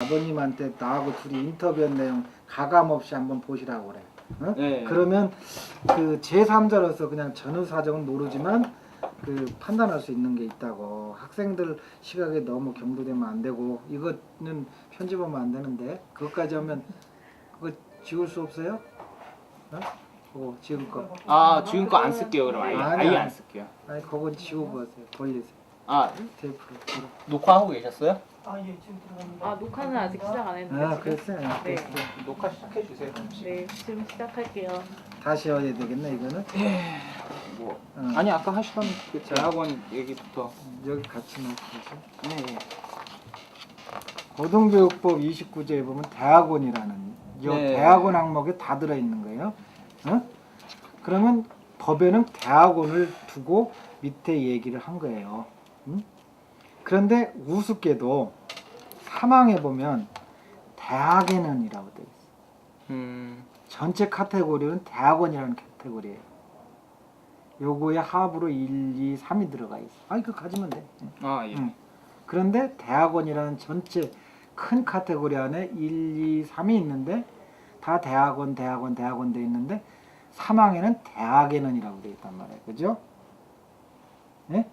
아버님한테 나하고 둘이 인터뷰한 내용 가감 없이 한번 보시라고 그래. 어? 네. 그러면 그 제3자로서 그냥 전후 사정은 모르지만 그 판단할 수 있는 게 있다고. 학생들 시각에 너무 경도되면 안 되고 이거는 편집하면 안 되는데 그것까지 하면 그거 지울 수 없어요? 어? 그거 지금 거. 아 지금 거 안 쓸게요. 그럼 아예 아니야. 안 쓸게요. 아니 그건 지우고 하세요. 돌리세요. 아 테이프로. 녹화하고 계셨어요? 예, 지금 들어갑니다. 아 녹화는 아직 시작 안 했는데 아 지금. 그랬어요. 네. 그랬어요. 녹화 시작해 주세요. 네 지금 시작할게요. 다시 해야 되겠네 이거는. 뭐 어. 아니 아까 하시던 그 대학원 얘기부터. 여기 같이 놓고. 네. 고등교육법 29조에 보면 대학원이라는 이 네. 대학원 항목에 다 들어있는 거예요. 어? 그러면 법에는 대학원을 두고 밑에 얘기를 한 거예요. 응? 그런데 우습게도 사망에 보면 대학에는이라고 되어 있어요. 전체 카테고리는 대학원이라는 카테고리예요. 요거에 합으로 1, 2, 3이 들어가 있어. 아, 이거 가지면 돼. 아 예. 응. 그런데 대학원이라는 전체 큰 카테고리 안에 1, 2, 3이 있는데 다 대학원 돼 있는데 사망에는 대학에는이라고 돼 있단 말이에요. 그죠? 예?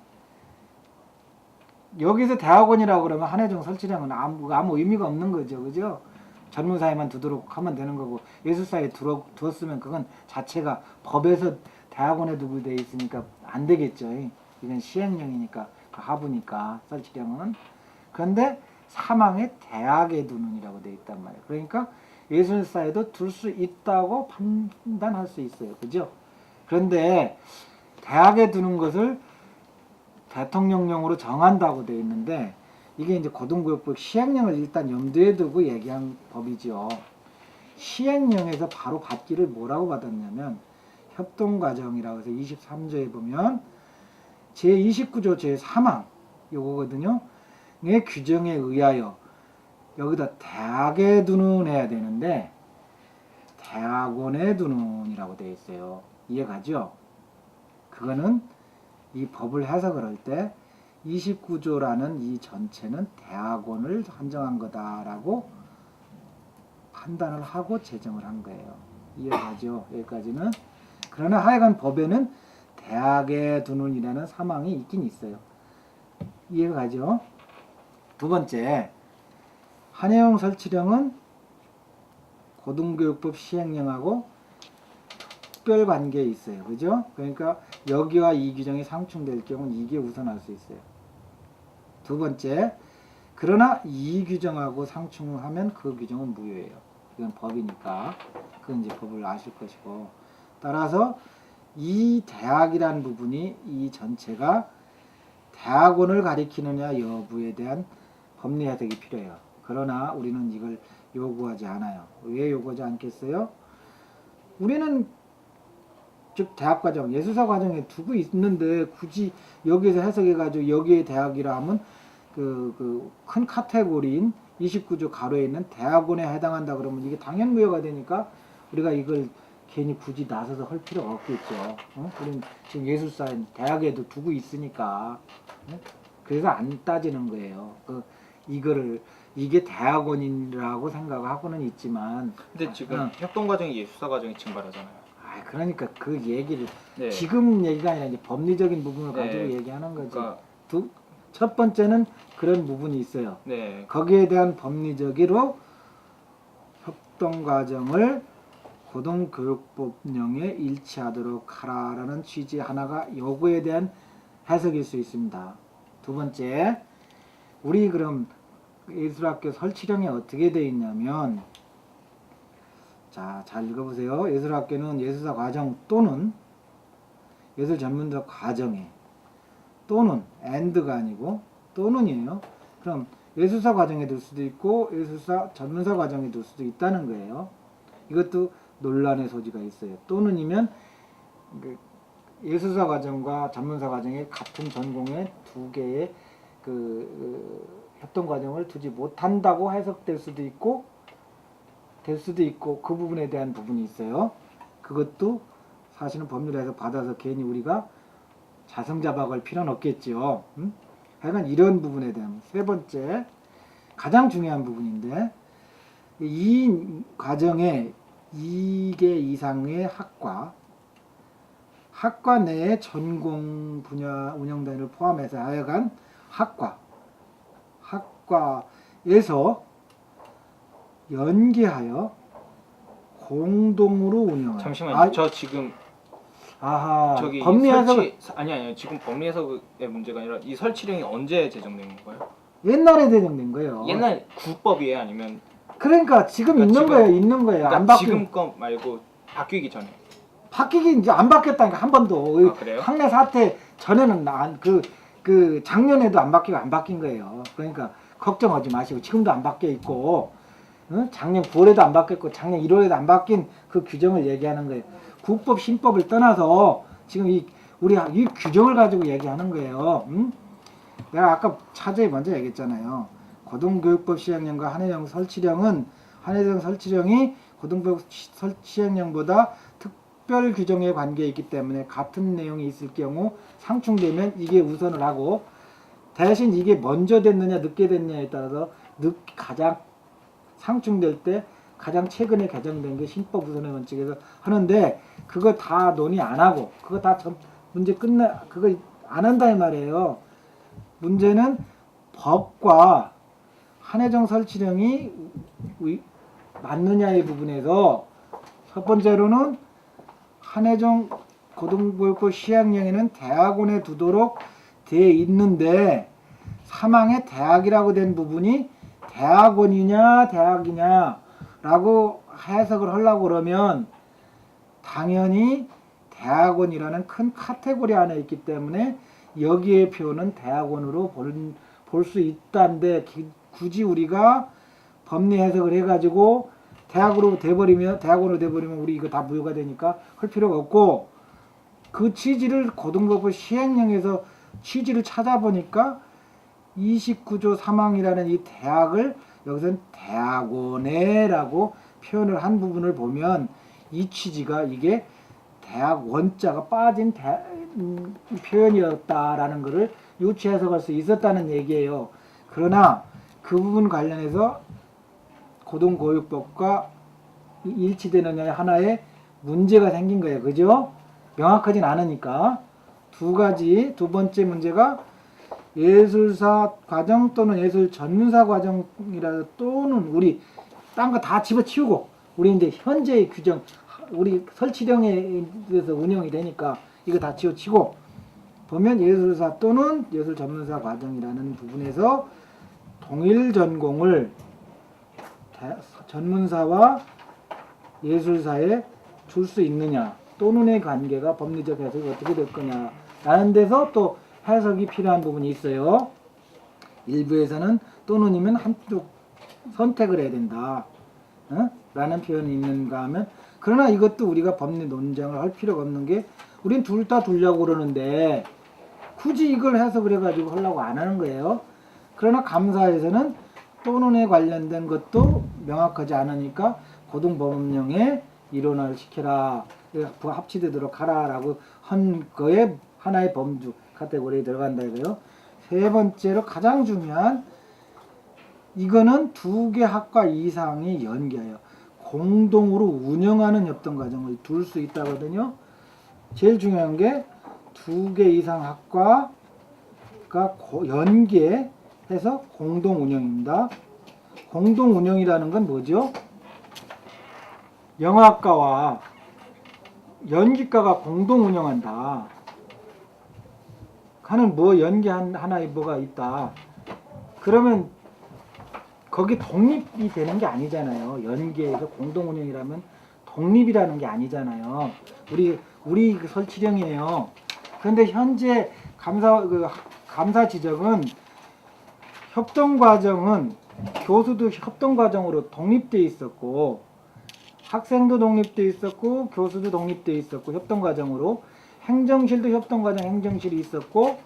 여기서 대학원이라고 그러면 한혜종 설치량은 아무 의미가 없는 거죠. 그죠? 젊은 사이만 두도록 하면 되는 거고 예술사에 두었으면 그건 자체가 법에서 대학원에 두고 돼 있으니까 안 되겠죠. 이건 시행령이니까 그 하부니까 설치량은. 그런데 사망에 대학에 두는이라고 돼 있단 말이에요. 그러니까 예술사에도 둘 수 있다고 판단할 수 있어요. 그죠? 그런데 대학에 두는 것을 대통령령으로 정한다고 돼 있는데 이게 이제 고등교육법 시행령을 일단 염두에 두고 얘기한 법이죠. 시행령에서 바로 받기를 뭐라고 받았냐면 협동과정이라고 해서 23조에 보면 제29조 제3항 요거거든요. 의 규정에 의하여 여기다 대학에 두는 해야 되는데 대학원에 두는 이라고 되어 있어요. 이해가죠? 그거는 이 법을 해석을 할 때 29조라는 이 전체는 대학원을 한정한 거다라고 판단을 하고 제정을 한 거예요. 이해가죠? 여기까지는. 그러나 하여간 법에는 대학에 두는 이라는 사망이 있긴 있어요. 이해가 가죠? 두 번째, 한혜영 설치령은 고등교육법 시행령하고 특별 관계에 있어요. 그죠? 그러니까 여기와 이 규정이 상충될 경우는 이게 우선할 수 있어요. 두 번째, 그러나 이 규정하고 상충하면 그 규정은 무효예요. 이건 법이니까. 그건 이제 법을 아실 것이고. 따라서 이 대학이라는 부분이 이 전체가 대학원을 가리키느냐 여부에 대한 법리 해석이 필요해요. 그러나 우리는 이걸 요구하지 않아요. 왜 요구하지 않겠어요? 우리는 즉 대학과정, 예술사 과정에 두고 있는데 굳이 여기서 해석해가지고 여기에 대학이라 하면 그 큰 카테고리인 29조 가로에 있는 대학원에 해당한다 그러면 이게 당연무효가 되니까 우리가 이걸 괜히 굳이 나서서 할 필요가 없겠죠. 우리는 지금 예술사인 대학에도 두고 있으니까. 그래서 안 따지는 거예요. 이거를 이게 대학원이라고 생각하고는 있지만. 근데 지금 협동과정이 예술사 과정이 증발하잖아요. 그러니까 그 얘기를 네. 지금 얘기가 아니라 이제 법리적인 부분을 네. 가지고 얘기하는 거지. 그러니까 첫 번째는 그런 부분이 있어요. 네. 거기에 대한 법리적으로 협동과정을 고등교육법령에 일치하도록 하라라는 취지 하나가 요구에 대한 해석일 수 있습니다. 두 번째, 우리 그럼 예술학교 설치령이 어떻게 되어 있냐면, 자, 잘 읽어보세요. 예술학교는 예술사 과정 또는 예술전문사 과정에 또는 and가 아니고 또는이에요. 그럼 예술사 과정에 둘 수도 있고 예술사 전문사 과정에 둘 수도 있다는 거예요. 이것도 논란의 소지가 있어요. 또는이면 예술사 과정과 전문사 과정에 같은 전공에 두 개의 협동 과정을 두지 못한다고 해석될 수도 있고 될 수도 있고 그 부분에 대한 부분이 있어요. 그것도 사실은 법률에서 받아서 괜히 우리가 자성자박할 필요는 없겠죠. 하여간 이런 부분에 대한 세 번째, 가장 중요한 부분인데 이 과정에 2개 이상의 학과 내에 전공 분야 운영단위를 포함해서 하여간 학과에서 연계하여 공동으로 운영하는. 잠시만요. 저 지금 저기 법리 해석 아니요. 지금 법리 해석의 문제가 아니라 이 설치령이 언제 제정된 건가요? 옛날에 제정된 거예요. 옛날 국법이에요, 아니면 그러니까 지금 그러니까 있는 지금- 거예요, 있는 거예요. 그러니까 안 바뀐. 지금 거 말고 바뀌기 전에. 바뀌긴 이제 안 바뀌었다니까 한 번도. 아, 그래요? 학내 사태 전에는 그 작년에도 안 바뀌고 안 바뀐 거예요. 그러니까 걱정하지 마시고 지금도 안 바뀌어 있고, 작년 9월에도 안 바뀌었고 작년 1월에도 안 바뀐 그 규정을 얘기하는 거예요. 국법 신법을 떠나서 지금 우리 이 규정을 가지고 얘기하는 거예요. 응? 내가 아까 차제에 먼저 얘기했잖아요. 고등교육법 시행령과 한해령 설치령이 고등교육 시행령보다 특별 규정에 관계에 있기 때문에 같은 내용이 있을 경우 상충되면 이게 우선을 하고, 대신 이게 먼저 됐느냐 늦게 됐느냐에 따라서 가장 상충될 때 가장 최근에 개정된 게 신법 우선의 원칙에서 하는데, 그거 다 논의 안 하고 그거 다 문제 그거 안 한다 이 말이에요. 문제는 법과 한해정 설치령이 맞느냐의 부분에서 첫 번째로는 한해정 고등교육법 시행령에는 대학원에 두도록 돼 있는데 사망에 대학이라고 된 부분이 대학원이냐 대학이냐라고 해석을 하려고 그러면 당연히 대학원이라는 큰 카테고리 안에 있기 때문에 여기에 표현은 대학원으로 볼 수 있다는데, 굳이 우리가 법리 해석을 해가지고 대학원으로 돼버리면 우리 이거 다 무효가 되니까 할 필요가 없고, 그 취지를 고등교육법 시행령에서 취지를 찾아보니까 29조 3항이라는 이 대학을 여기서는 대학원에라고 표현을 한 부분을 보면 이 취지가 이게 대학 원자가 빠진 표현이었다라는 것을 유추 해석할 수 있었다는 얘기예요. 그러나 그 부분 관련해서 고등교육법과 일치되느냐에 하나의 문제가 생긴 거예요. 그죠? 명확하진 않으니까. 두 번째 문제가 예술사 과정 또는 예술 전문사 과정이라, 또는 우리 딴 거 다 집어치우고 우리 이제 현재의 규정, 우리 설치령에 대해서 운영이 되니까 이거 다 치우치고 보면 예술사 또는 예술 전문사 과정이라는 부분에서 동일 전공을 전문사와 예술사에 줄 수 있느냐, 또는의 관계가 법리적 해석이 어떻게 될 거냐 라는 데서 또 해석이 필요한 부분이 있어요. 일부에서는 또는이면 한쪽 선택을 해야 된다 라는 표현이 있는가 하면, 그러나 이것도 우리가 법리 논쟁을 할 필요가 없는 게, 우린 둘 다 두려고 그러는데 굳이 이걸 해석을 해가지고 하려고 안 하는 거예요. 그러나 감사에서는 또는에 관련된 것도 명확하지 않으니까 고등법원령에 일원화를 시켜라, 합치되도록 하라라고 한 거에 하나의 범주 카테고리에 들어간다 이거요. 세 번째로 가장 중요한, 이거는 두 개 학과 이상이 연계하여 공동으로 운영하는 협동과정을 둘 수 있다거든요. 제일 중요한 게 두 개 이상 학과가 연계해서 공동 운영입니다. 공동 운영이라는 건 뭐죠? 영어학과와 연기과가 공동 운영한다 하는, 연계한 하나의 뭐가 있다. 그러면 거기 독립이 되는 게 아니잖아요. 연계해서 공동 운영이라면 독립이라는 게 아니잖아요. 우리 그 설치령이에요. 그런데 현재 감사 지적은 협동과정은 교수도 협동과정으로 독립돼 있었고, 학생도 독립돼 있었고, 교수도 독립돼 있었고, 협동과정으로 행정실도 협동과정 행정실이 있었고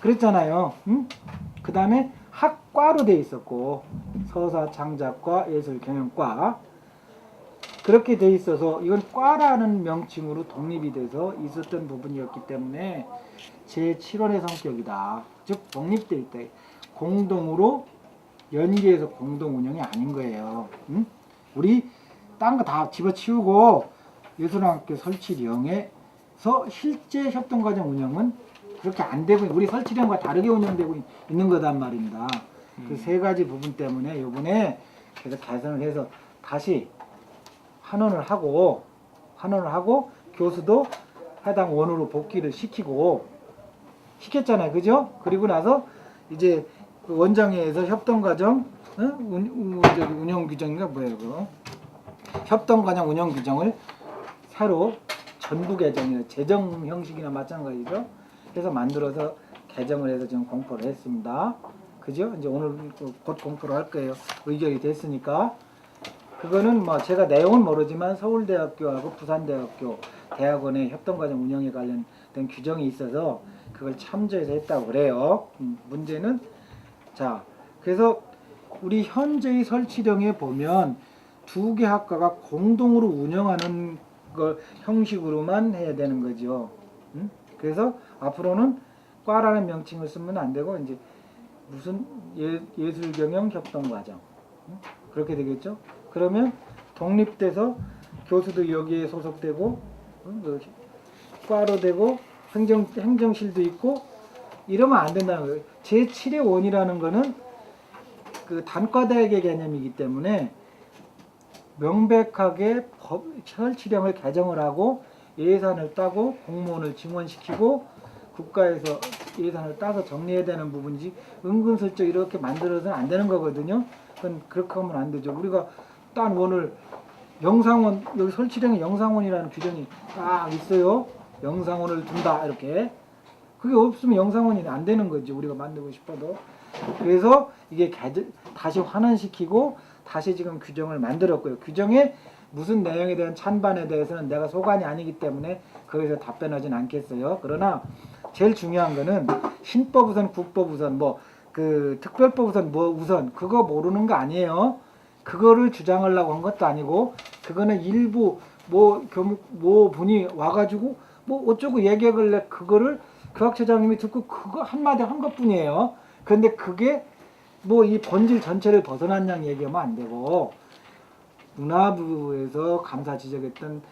그랬잖아요. 그 다음에 학과로 돼 있었고, 서사, 창작과, 예술, 경영과 그렇게 돼 있어서 이건 과라는 명칭으로 독립이 돼서 있었던 부분이었기 때문에 제7원의 성격이다. 즉 독립돼 있다. 공동으로 연계에서 공동 운영이 아닌 거예요. 응? 우리 딴 거 다 집어치우고 예술학교 설치령에서 실제 협동과정 운영은 그렇게 안 되고 우리 설치령과 다르게 운영되고 있는 거단 말입니다. 그 세 가지 부분 때문에 요번에 그래서 개선을 해서 다시 환원을 하고 교수도 해당 원으로 복귀를 시켰잖아요. 그죠? 그리고 나서 이제 그 원장회에서 협동과정 운영 규정인가 뭐예요? 그거? 협동과정 운영 규정을 새로 전부 개정이나 재정 형식이나 마찬가지죠. 그래서 만들어서 개정을 해서 지금 공포를 했습니다. 그죠? 이제 오늘 곧 공포를 할 거예요. 의결이 됐으니까. 그거는 뭐 제가 내용은 모르지만 서울대학교하고 부산대학교 대학원의 협동과정 운영에 관련된 규정이 있어서 그걸 참조해서 했다고 그래요. 문제는 자, 그래서 우리 현재의 설치령에 보면 두 개 학과가 공동으로 운영하는 걸 형식으로만 해야 되는 거죠. 그래서 앞으로는 과라는 명칭을 쓰면 안 되고 이제 무슨 예술경영 협동과정 그렇게 되겠죠. 그러면 독립돼서 교수도 여기에 소속되고 과로 되고 행정실도 있고 이러면 안 된다는 거예요. 제7의 원이라는 거는 그 단과대학의 개념이기 때문에 명백하게 설치령을 개정을 하고 예산을 따고 공무원을 증원시키고 국가에서 예산을 따서 정리해야 되는 부분이지 은근슬쩍 이렇게 만들어서는 안 되는 거거든요. 그건 그렇게 하면 안 되죠. 우리가 딴 원을 영상원 여기 설치령에 영상원이라는 규정이 딱 있어요. 영상원을 둔다 이렇게 그게 없으면 영상원이 안 되는 거죠. 우리가 만들고 싶어도. 그래서 이게 다시 환원시키고 다시 지금 규정을 만들었고요. 규정에 무슨 내용에 대한 찬반에 대해서는 내가 소관이 아니기 때문에 거기서 답변하진 않겠어요. 그러나 제일 중요한 거는 신법 우선, 국법 우선, 뭐 그 특별법 우선, 뭐 우선 그거 모르는 거 아니에요. 그거를 주장하려고 한 것도 아니고 그거는 일부 뭐 교목 뭐 분이 와가지고 뭐 어쩌고 얘기하길래 그거를 교학처장님이 듣고 그거 한마디 한 것뿐이에요. 그런데 그게 뭐 이 본질 전체를 벗어난 양 얘기하면 안 되고 문화부에서 감사 지적했던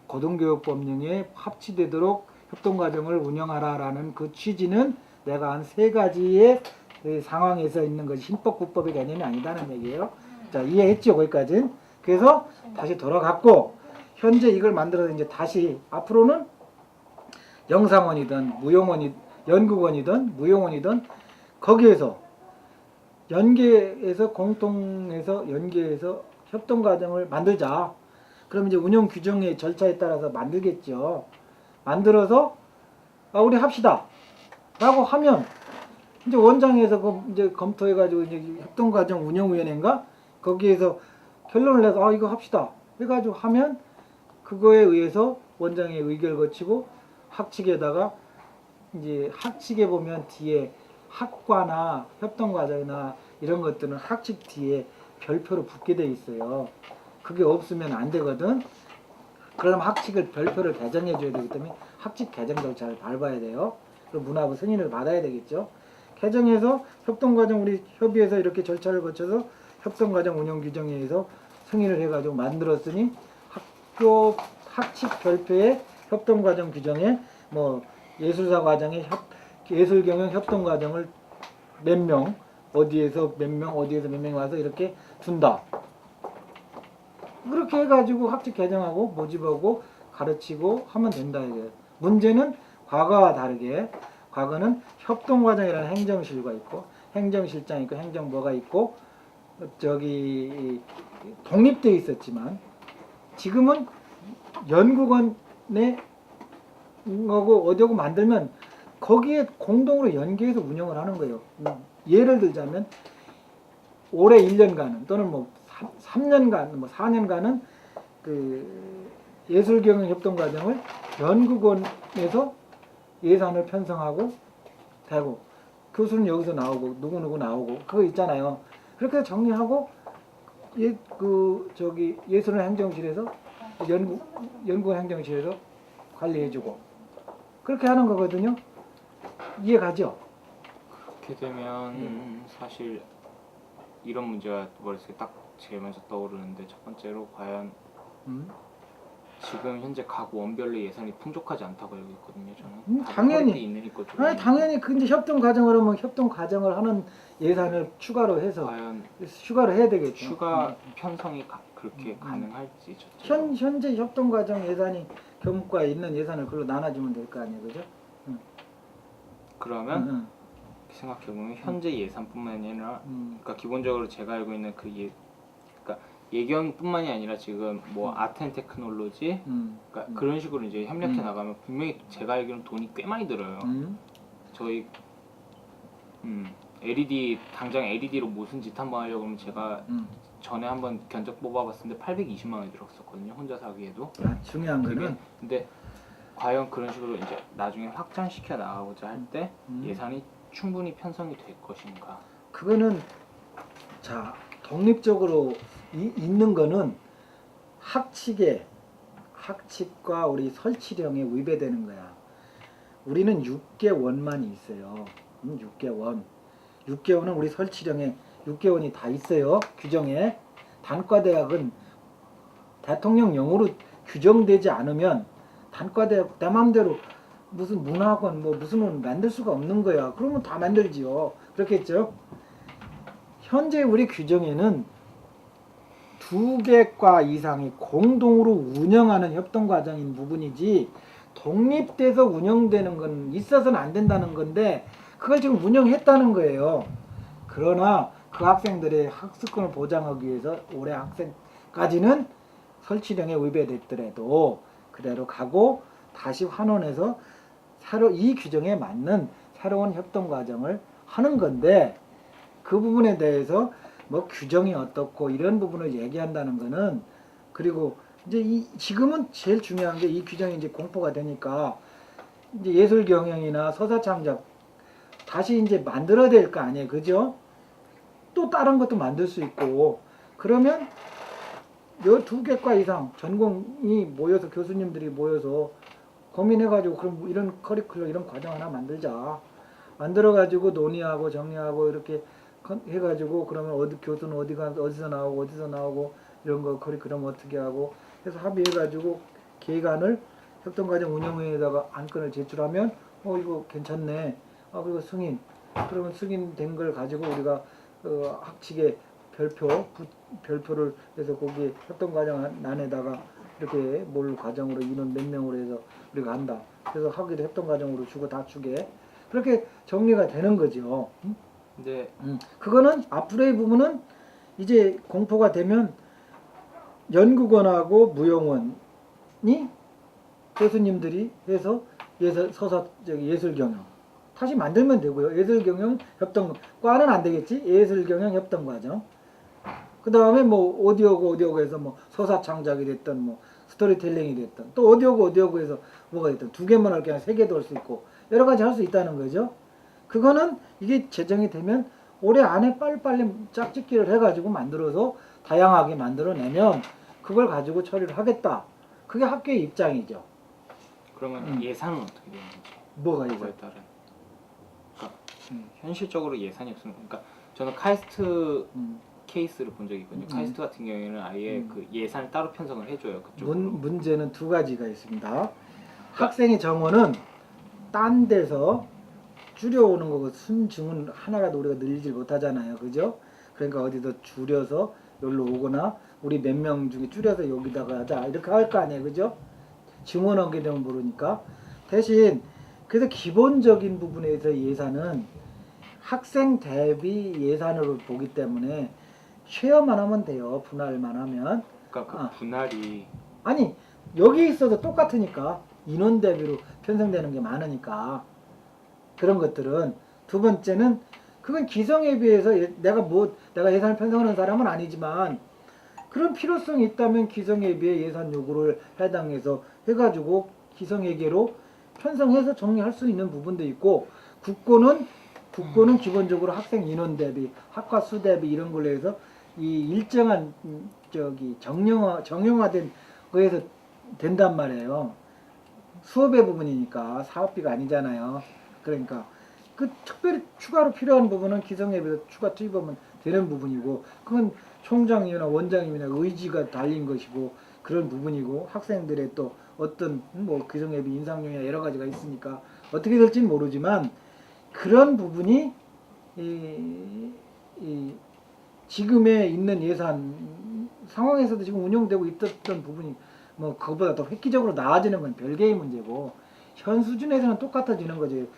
고등교육법령에 합치되도록 협동과정을 운영하라라는 그 취지는 내가 한 세 가지의 그 상황에서 있는 것이 신법, 국법의 개념이 아니다는 얘기예요. 자, 이해했죠? 거기까지는. 그래서 다시 돌아갔고 현재 이걸 만들어서 이제 다시 앞으로는 영상원이든 연구원이든 무용원이든 거기에서 공통해서 연계해서 협동과정을 만들자. 그럼 이제 운영 규정의 절차에 따라서 만들겠죠. 만들어서 우리 합시다. 라고 하면 이제 원장에서 이제 검토해가지고 이제 협동과정 운영위원회인가 거기에서 결론을 내서 이거 합시다. 해가지고 하면 그거에 의해서 원장의 의결 거치고 학칙에다가 이제 학칙에 보면 뒤에 학과나 협동과정이나 이런 것들은 학칙 뒤에 별표로 붙게 돼 있어요. 그게 없으면 안 되거든. 그럼 학칙을 별표를 개정해 줘야 되기 때문에 학칙 개정 절차를 밟아야 돼요. 그럼 문화부 승인을 받아야 되겠죠. 개정해서 협동과정 우리 협의해서 이렇게 절차를 거쳐서 협동과정 운영 규정에 의해서 승인을 해가지고 만들었으니 학교 학칙 별표에 협동과정 규정에 뭐 예술사 과정에 예술경영 협동과정을 몇 명 어디에서 몇 명이 와서 이렇게 둔다. 그렇게 해가지고 학칙 개정하고 모집하고 가르치고 하면 된다 이게. 문제는 과거와 다르게 과거는 협동과정이라는 행정실과 있고 행정실장 있고 행정부가 있고 저기 독립되어 있었지만 지금은 연구원에 하고 어디하고 만들면 거기에 공동으로 연계해서 운영을 하는 거예요. 예를 들자면 올해 1년간은 또는 뭐 3년간, 뭐 4년간은 그 예술경영 협동과정을 연구원에서 예산을 편성하고 되고 교수는 여기서 나오고 누구 나오고 그거 있잖아요. 그렇게 정리하고 예술원 행정실에서 연구원 행정실에서 관리해주고 그렇게 하는 거거든요. 이해 가죠? 그렇게 되면 사실 이런 문제가 머릿속에 딱 제일 먼저 떠오르는데 첫 번째로 과연 지금 현재 각 원별로 예산이 풍족하지 않다고 알고 있거든요. 저는 당연히. 허리띠 있는 것 아니 당연히 그 이제 협동 과정을 하면 협동 과정을 하는 예산을 추가로 해서 과연 추가로 해야 되겠죠. 추가 편성이 그렇게 가능할지 현재 협동 과정 예산이 교육과에 있는 예산을 그걸로 나눠주면 될 거 아니에요, 그죠? 그러면 생각해보면 현재 예산뿐만이 아니라 그러니까 기본적으로 제가 알고 있는 그러니까 예견뿐만이 아니라 지금 뭐 아트앤테크놀로지 그러니까 그런 식으로 이제 협력해 나가면 분명히 제가 알기로는 돈이 꽤 많이 들어요. 저희 LED 당장 LED로 무슨 짓 한번 하려고 하면 제가 전에 한번 견적 뽑아봤는데 820만 원이 들었었거든요. 혼자서 하기에도. 중요한 거는 근데 과연 그런 식으로 이제 나중에 확장시켜 나가고자 할 때 예산이 충분히 편성이 될 것인가? 그거는 자 독립적으로 있는 거는 학칙과 우리 설치령에 위배되는 거야. 우리는 6개원만이 있어요. 6개원. 6개원은 우리 설치령에 6개원이 다 있어요. 규정에. 단과대학은 대통령령으로 규정되지 않으면 단과대학 내 맘대로 무슨 문학원 뭐 무슨 만들 수가 없는 거야. 그러면 다 만들지요. 그렇겠죠? 현재 우리 규정에는 2개 과 이상이 공동으로 운영하는 협동과정인 부분이지 독립돼서 운영되는 건 있어서는 안 된다는 건데 그걸 지금 운영했다는 거예요. 그러나 그 학생들의 학습권을 보장하기 위해서 올해 학생까지는 설치령에 위배됐더라도 그대로 가고 다시 환원해서 새로 이 규정에 맞는 새로운 협동과정을 하는 건데 그 부분에 대해서 뭐 규정이 어떻고 이런 부분을 얘기한다는 거는 그리고 이제 지금은 제일 중요한 게 이 규정이 이제 공포가 되니까 이제 예술 경영이나 서사 창작 다시 이제 만들어야 될 거 아니에요, 그죠? 또 다른 것도 만들 수 있고 그러면 요 2개 과 이상 전공이 모여서 교수님들이 모여서 고민해가지고 그럼 이런 커리큘럼 이런 과정 하나 만들자. 만들어가지고 논의하고 정리하고 이렇게 해가지고 그러면 교수는 어디서 나오고 이런 거 커리큘럼 어떻게 하고 해서 합의해가지고 계획안을 협동과정 운영위에다가 안건을 제출하면 이거 괜찮네. 그리고 그러면 승인된 걸 가지고 우리가 학칙에 별표를 해서 거기에 협동과정 안에다가 이렇게 뭘 과정으로 인원 몇 명으로 해서 우리가 한다. 그래서 학위도 협동과정으로 주고 다 주게 그렇게 정리가 되는 거죠. 네. 그거는 앞으로의 부분은 이제 공포가 되면 연구원하고 무용원이 교수님들이 해서 예술경영 다시 만들면 되고요. 예술경영 협동과는 안 되겠지. 예술경영 협동과정. 그 다음에 뭐 오디오고 해서 뭐 서사창작이 됐든 뭐 스토리텔링이 됐든 또 어디오고 해서 뭐가 됐든 2개만 할 게 아니라 3개도 할 수 있고 여러 가지 할 수 있다는 거죠. 그거는 이게 제정이 되면 올해 안에 빨리빨리 짝짓기를 해가지고 만들어서 다양하게 만들어내면 그걸 가지고 처리를 하겠다. 그게 학교의 입장이죠. 그러면 예산은 어떻게 되는 거지? 뭐가 그거에 이거? 따른. 그러니까 현실적으로 예산이 없으면 그러니까 저는 카이스트 케이스를 본 적이 있거든요. 카이스트 같은 경우에는 아예 그 예산을 따로 편성을 해줘요. 그쪽으로. 문제는 2가지가 있습니다. 학생의 정원은 딴 데서 줄여오는 거고 순증은 하나라도 우리가 늘리지 못하잖아요. 그죠? 그러니까 어디서 줄여서 여기로 오거나 우리 몇 명 중에 줄여서 여기다가 하자 이렇게 할 거 아니에요. 그죠? 증원하게 되면 모르니까 대신 그래서 기본적인 부분에서 예산은 학생 대비 예산으로 보기 때문에 쉐어만 하면 돼요. 분할만 하면. 그러니까 그 분할이 아니 여기 있어도 똑같으니까 인원 대비로 편성되는 게 많으니까 그런 것들은 두 번째는 그건 기성에 비해서 내가 예산을 편성하는 사람은 아니지만 그런 필요성이 있다면 기성에 비해 예산 요구를 해당해서 해가지고 기성회계로 편성해서 정리할 수 있는 부분도 있고 국고는 기본적으로 학생 인원 대비 학과 수 대비 이런 걸로 해서 이 일정한 정형화된 거에서 된단 말이에요. 수업의 부분이니까 사업비가 아니잖아요. 그러니까 그 특별히 추가로 필요한 부분은 기성예비도 추가 투입하면 되는 부분이고 그건 총장이나 원장님이나 의지가 달린 것이고 그런 부분이고 학생들의 또 어떤 뭐 교정앱이 인상용이나 여러 가지가 있으니까 어떻게 될지는 모르지만 그런 부분이 이 지금에 있는 예산 상황에서도 지금 운영되고 있었던 부분이 뭐 그것보다 더 획기적으로 나아지는 건 별개의 문제고 현 수준에서는 똑같아지는 거지.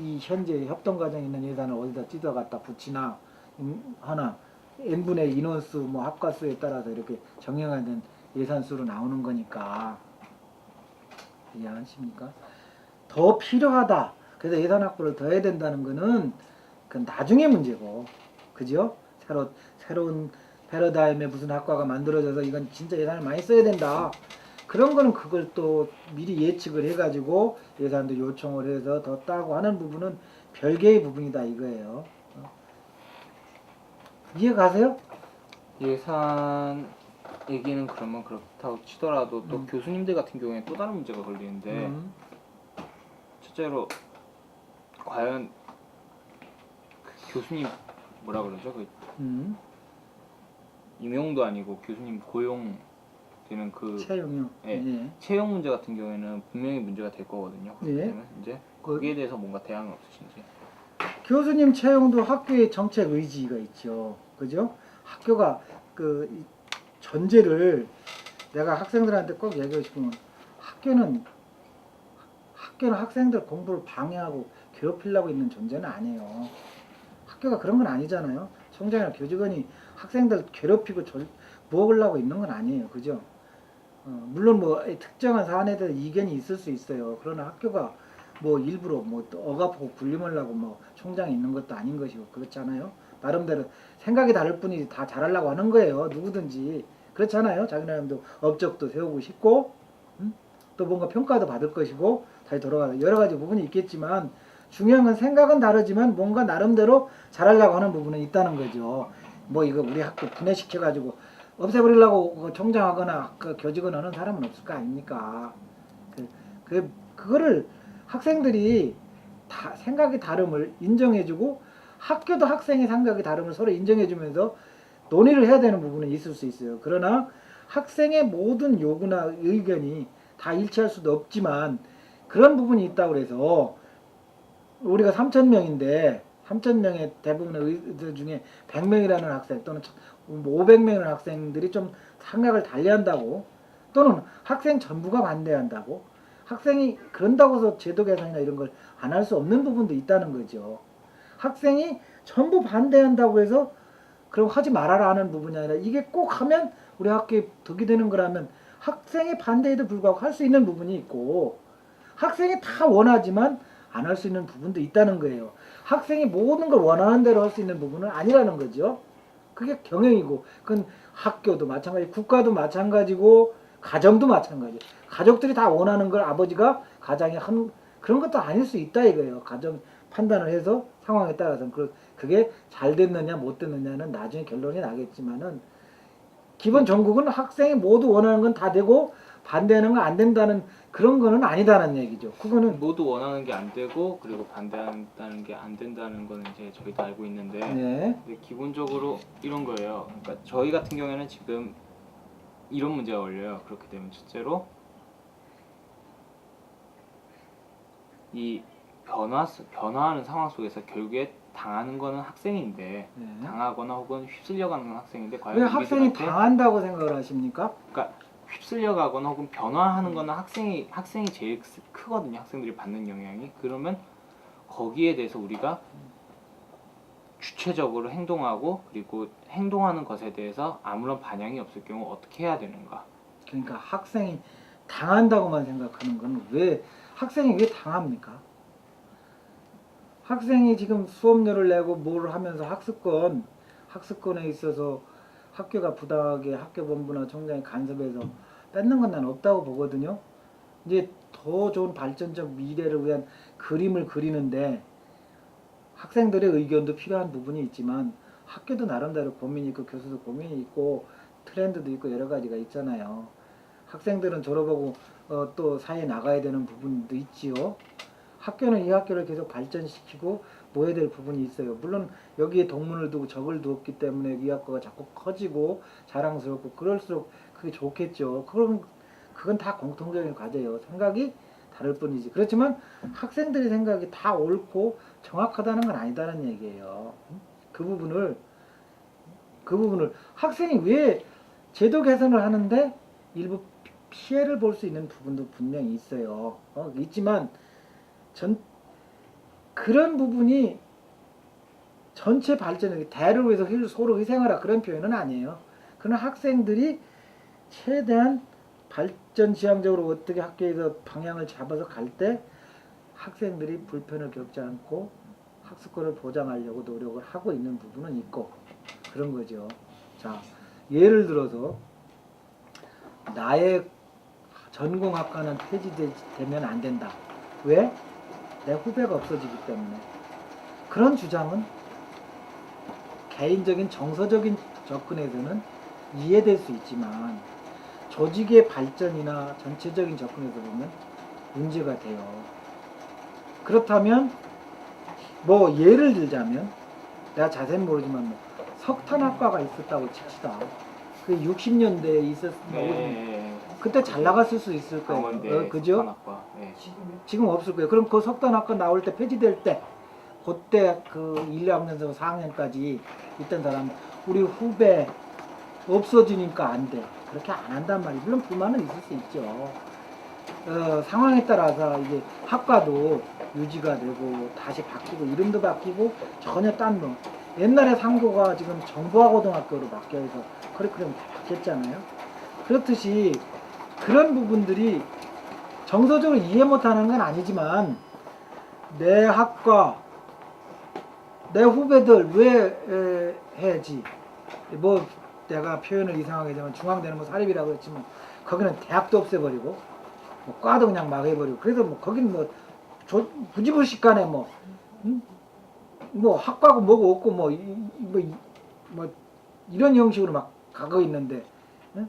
이 현재 협동 과정에 있는 예산을 어디다 찢어 갖다 붙이나 하나 n분의 인원수 뭐 학과수에 따라서 이렇게 정형화된 예산수로 나오는 거니까 이해하십니까? 더 필요하다. 그래서 예산 확보를 더 해야 된다는 거는 그건 나중의 문제고, 그죠? 새로운 패러다임의 무슨 학과가 만들어져서 이건 진짜 예산을 많이 써야 된다. 그런 거는 그걸 또 미리 예측을 해가지고 예산도 요청을 해서 더 따고 하는 부분은 별개의 부분이다 이거예요. 이해 가세요? 예산 얘기는 그러면 그렇다고 치더라도 또 교수님들 같은 경우에 또 다른 문제가 걸리는데 첫째로 과연 그 교수님 뭐라 그러죠? 그 임용도 아니고 교수님 고용 되는 그 채용이요. 예, 채용 문제 같은 경우에는 분명히 문제가 될 거거든요. 그렇기 예. 때문에 이제 거기에 대해서 뭔가 대안은 없으신지. 교수님 채용도 학교의 정책 의지가 있죠. 그죠? 학교가 그 전제를 내가 학생들한테 꼭 얘기하고 싶은 건 학교는 학생들 공부를 방해하고 괴롭히려고 있는 존재는 아니에요. 학교가 그런 건 아니잖아요. 총장이나 교직원이 학생들 괴롭히고 먹으려고 있는 건 아니에요. 그죠? 물론 뭐 특정한 사안에 대해서 이견이 있을 수 있어요. 그러나 학교가 뭐 일부러 뭐 억압하고 굴림하려고 뭐 총장이 있는 것도 아닌 것이고 그렇잖아요. 나름대로 생각이 다를 뿐이지 다 잘하려고 하는 거예요. 누구든지 그렇잖아요. 자기 나름도 업적도 세우고 싶고 또 뭔가 평가도 받을 것이고 다시 돌아가서 여러 가지 부분이 있겠지만 중요한 건 생각은 다르지만 뭔가 나름대로 잘하려고 하는 부분은 있다는 거죠. 뭐 이거 우리 학교 분해시켜가지고 없애버리려고 총장하거나 그 교직원 하는 사람은 없을 거 아닙니까? 그거를 학생들이 다 생각이 다름을 인정해주고 학교도 학생의 생각이 다름을 서로 인정해주면서 논의를 해야 되는 부분은 있을 수 있어요. 그러나 학생의 모든 요구나 의견이 다 일치할 수도 없지만 그런 부분이 있다고 해서 우리가 3,000명인데 3,000명의 대부분의 의들 중에 100명이라는 학생 또는 500명이라는 학생들이 좀 생각을 달리한다고 또는 학생 전부가 반대한다고 학생이 그런다고 해서 제도 개선이나 이런 걸 안 할 수 없는 부분도 있다는 거죠. 학생이 전부 반대한다고 해서 그럼 하지 말아라 하는 부분이 아니라 이게 꼭 하면 우리 학교에 덕이 되는 거라면 학생의 반대에도 불구하고 할 수 있는 부분이 있고 학생이 다 원하지만 안 할 수 있는 부분도 있다는 거예요. 학생이 모든 걸 원하는 대로 할 수 있는 부분은 아니라는 거죠. 그게 경영이고 그건 학교도 마찬가지 국가도 마찬가지고 가정도 마찬가지 가족들이 다 원하는 걸 아버지가 가장에 한 그런 것도 아닐 수 있다 이거예요. 가정 판단을 해서 상황에 따라서 그게 잘 됐느냐 못 됐느냐는 나중에 결론이 나겠지만은 기본 전국은 학생이 모두 원하는 건 다 되고 반대하는 건 안 된다는 그런 거는 아니다는 얘기죠. 그거는 모두 원하는 게 안 되고 그리고 반대한다는 게 안 된다는 거는 이제 저희도 알고 있는데 네. 근데 기본적으로 이런 거예요. 그러니까 저희 같은 경우에는 지금 이런 문제가 걸려요. 그렇게 되면 첫째로 이 변화하는 상황 속에서 결국에 당하는 거는 학생인데 네. 당하거나 혹은 휩쓸려가는 건 학생인데 과연 왜 학생이 우리들한테 당한다고 생각을 하십니까? 그러니까 휩쓸려가거나 혹은 변화하는 거는 학생이 제일 크거든요. 학생들이 받는 영향이. 그러면 거기에 대해서 우리가 주체적으로 행동하고 그리고 행동하는 것에 대해서 아무런 반향이 없을 경우 어떻게 해야 되는가? 그러니까 학생이 당한다고만 생각하는 건 왜 학생이 왜 당합니까? 학생이 지금 수업료를 내고 뭘 하면서 학습권에 있어서 학교가 부당하게 학교본부나 총장이 간섭해서 뺏는 건 난 없다고 보거든요. 이제 더 좋은 발전적 미래를 위한 그림을 그리는데 학생들의 의견도 필요한 부분이 있지만 학교도 나름대로 고민이 있고 교수도 고민이 있고 트렌드도 있고 여러 가지가 있잖아요. 학생들은 졸업하고 또 사회에 나가야 되는 부분도 있지요. 학교는 이 학교를 계속 발전시키고 보여야 될 부분이 있어요. 물론 여기에 동문을 두고 적을 두었기 때문에 이 학과가 자꾸 커지고 자랑스럽고 그럴수록 그게 좋겠죠. 그럼 그건 다 공통적인 과제예요. 생각이 다를 뿐이지. 그렇지만 학생들의 생각이 다 옳고 정확하다는 건 아니다는 얘기예요. 그 부분을 학생이 왜 제도 개선을 하는데 일부 피해를 볼 수 있는 부분도 분명히 있어요. 있지만 그런 부분이 전체 발전을 대를 위해서 서로 희생하라 그런 표현은 아니에요. 그러나 학생들이 최대한 발전 지향적으로 어떻게 학교에서 방향을 잡아서 갈 때 학생들이 불편을 겪지 않고 학습권을 보장하려고 노력을 하고 있는 부분은 있고 그런 거죠. 자, 예를 들어서 나의 전공학과는 폐지되면 안 된다. 왜? 내 후배가 없어지기 때문에. 그런 주장은 개인적인 정서적인 접근에서는 이해될 수 있지만 조직의 발전이나 전체적인 접근에서 보면 문제가 돼요. 그렇다면 뭐 예를 들자면 내가 자세히는 모르지만 뭐 석탄학과가 있었다고 칩시다. 그 60년대에 있었으면 그때 잘 나갔을 수 있을 거예요. 강원대 그죠? 석탄학과. 네. 지금 없을 거예요. 그럼 그 석탄학과 나올 때 폐지될 때 그때 그 1, 2학년에서 4학년까지 있던 사람 우리 후배 없어지니까 안 돼. 그렇게 안 한단 말이에요. 물론 불만은 있을 수 있죠. 상황에 따라서 이제 학과도 유지가 되고 다시 바뀌고 이름도 바뀌고 전혀 딴 거. 옛날에 상고가 지금 정보화고등학교로 바뀌어서 커리큘럼이 다 바뀌었잖아요. 그렇듯이 그런 부분들이 정서적으로 이해 못하는 건 아니지만 내 학과 내 후배들 왜 해야지 뭐 내가 표현을 이상하게 하자면 중앙대는 뭐 사립이라고 했지만 거기는 대학도 없애버리고 뭐 과도 그냥 막 해버리고 그래서 뭐 거긴 뭐 부지불식간에 뭐 학과고 뭐고 없고 뭐 이런 형식으로 막 가고 있는데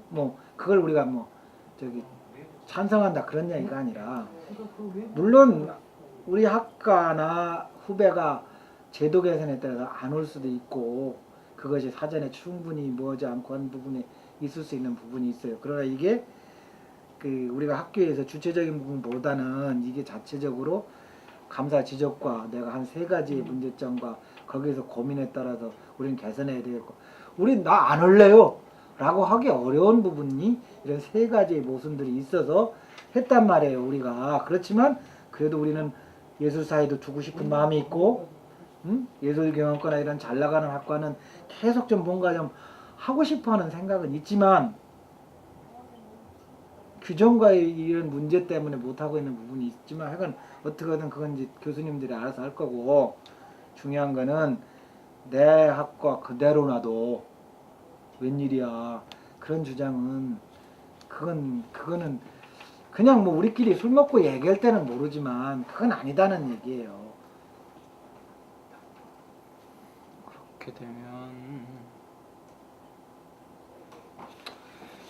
뭐 그걸 우리가 뭐 저기 찬성한다 그런 얘기가 아니라 물론 우리 학과나 후배가 제도 개선에 따라서 안 올 수도 있고 그것이 사전에 충분히 뭐지 않고 한 부분이 있을 수 있는 부분이 있어요. 그러나 이게 그 우리가 학교에서 주체적인 부분보다는 이게 자체적으로 감사 지적과 내가 한 3가지의 문제점과 거기에서 고민에 따라서 우리는 개선해야 되겠고 우린 나 안 할래요 라고 하기 어려운 부분이 이런 3가지의 모순들이 있어서 했단 말이에요. 우리가 그렇지만 그래도 우리는 예술사회도 두고 싶은 마음이 있고 예술경영과나 이런 잘 나가는 학과는 계속 좀 뭔가 좀 하고 싶어하는 생각은 있지만 규정과의 이런 문제 때문에 못하고 있는 부분이 있지만 하여간 어떻게든 그건 이제 교수님들이 알아서 할 거고 중요한 거는 내 학과 그대로 놔도 웬일이야 그런 주장은 그거는 그냥 뭐 우리끼리 술 먹고 얘기할 때는 모르지만 그건 아니다는 얘기예요. 그렇게 되면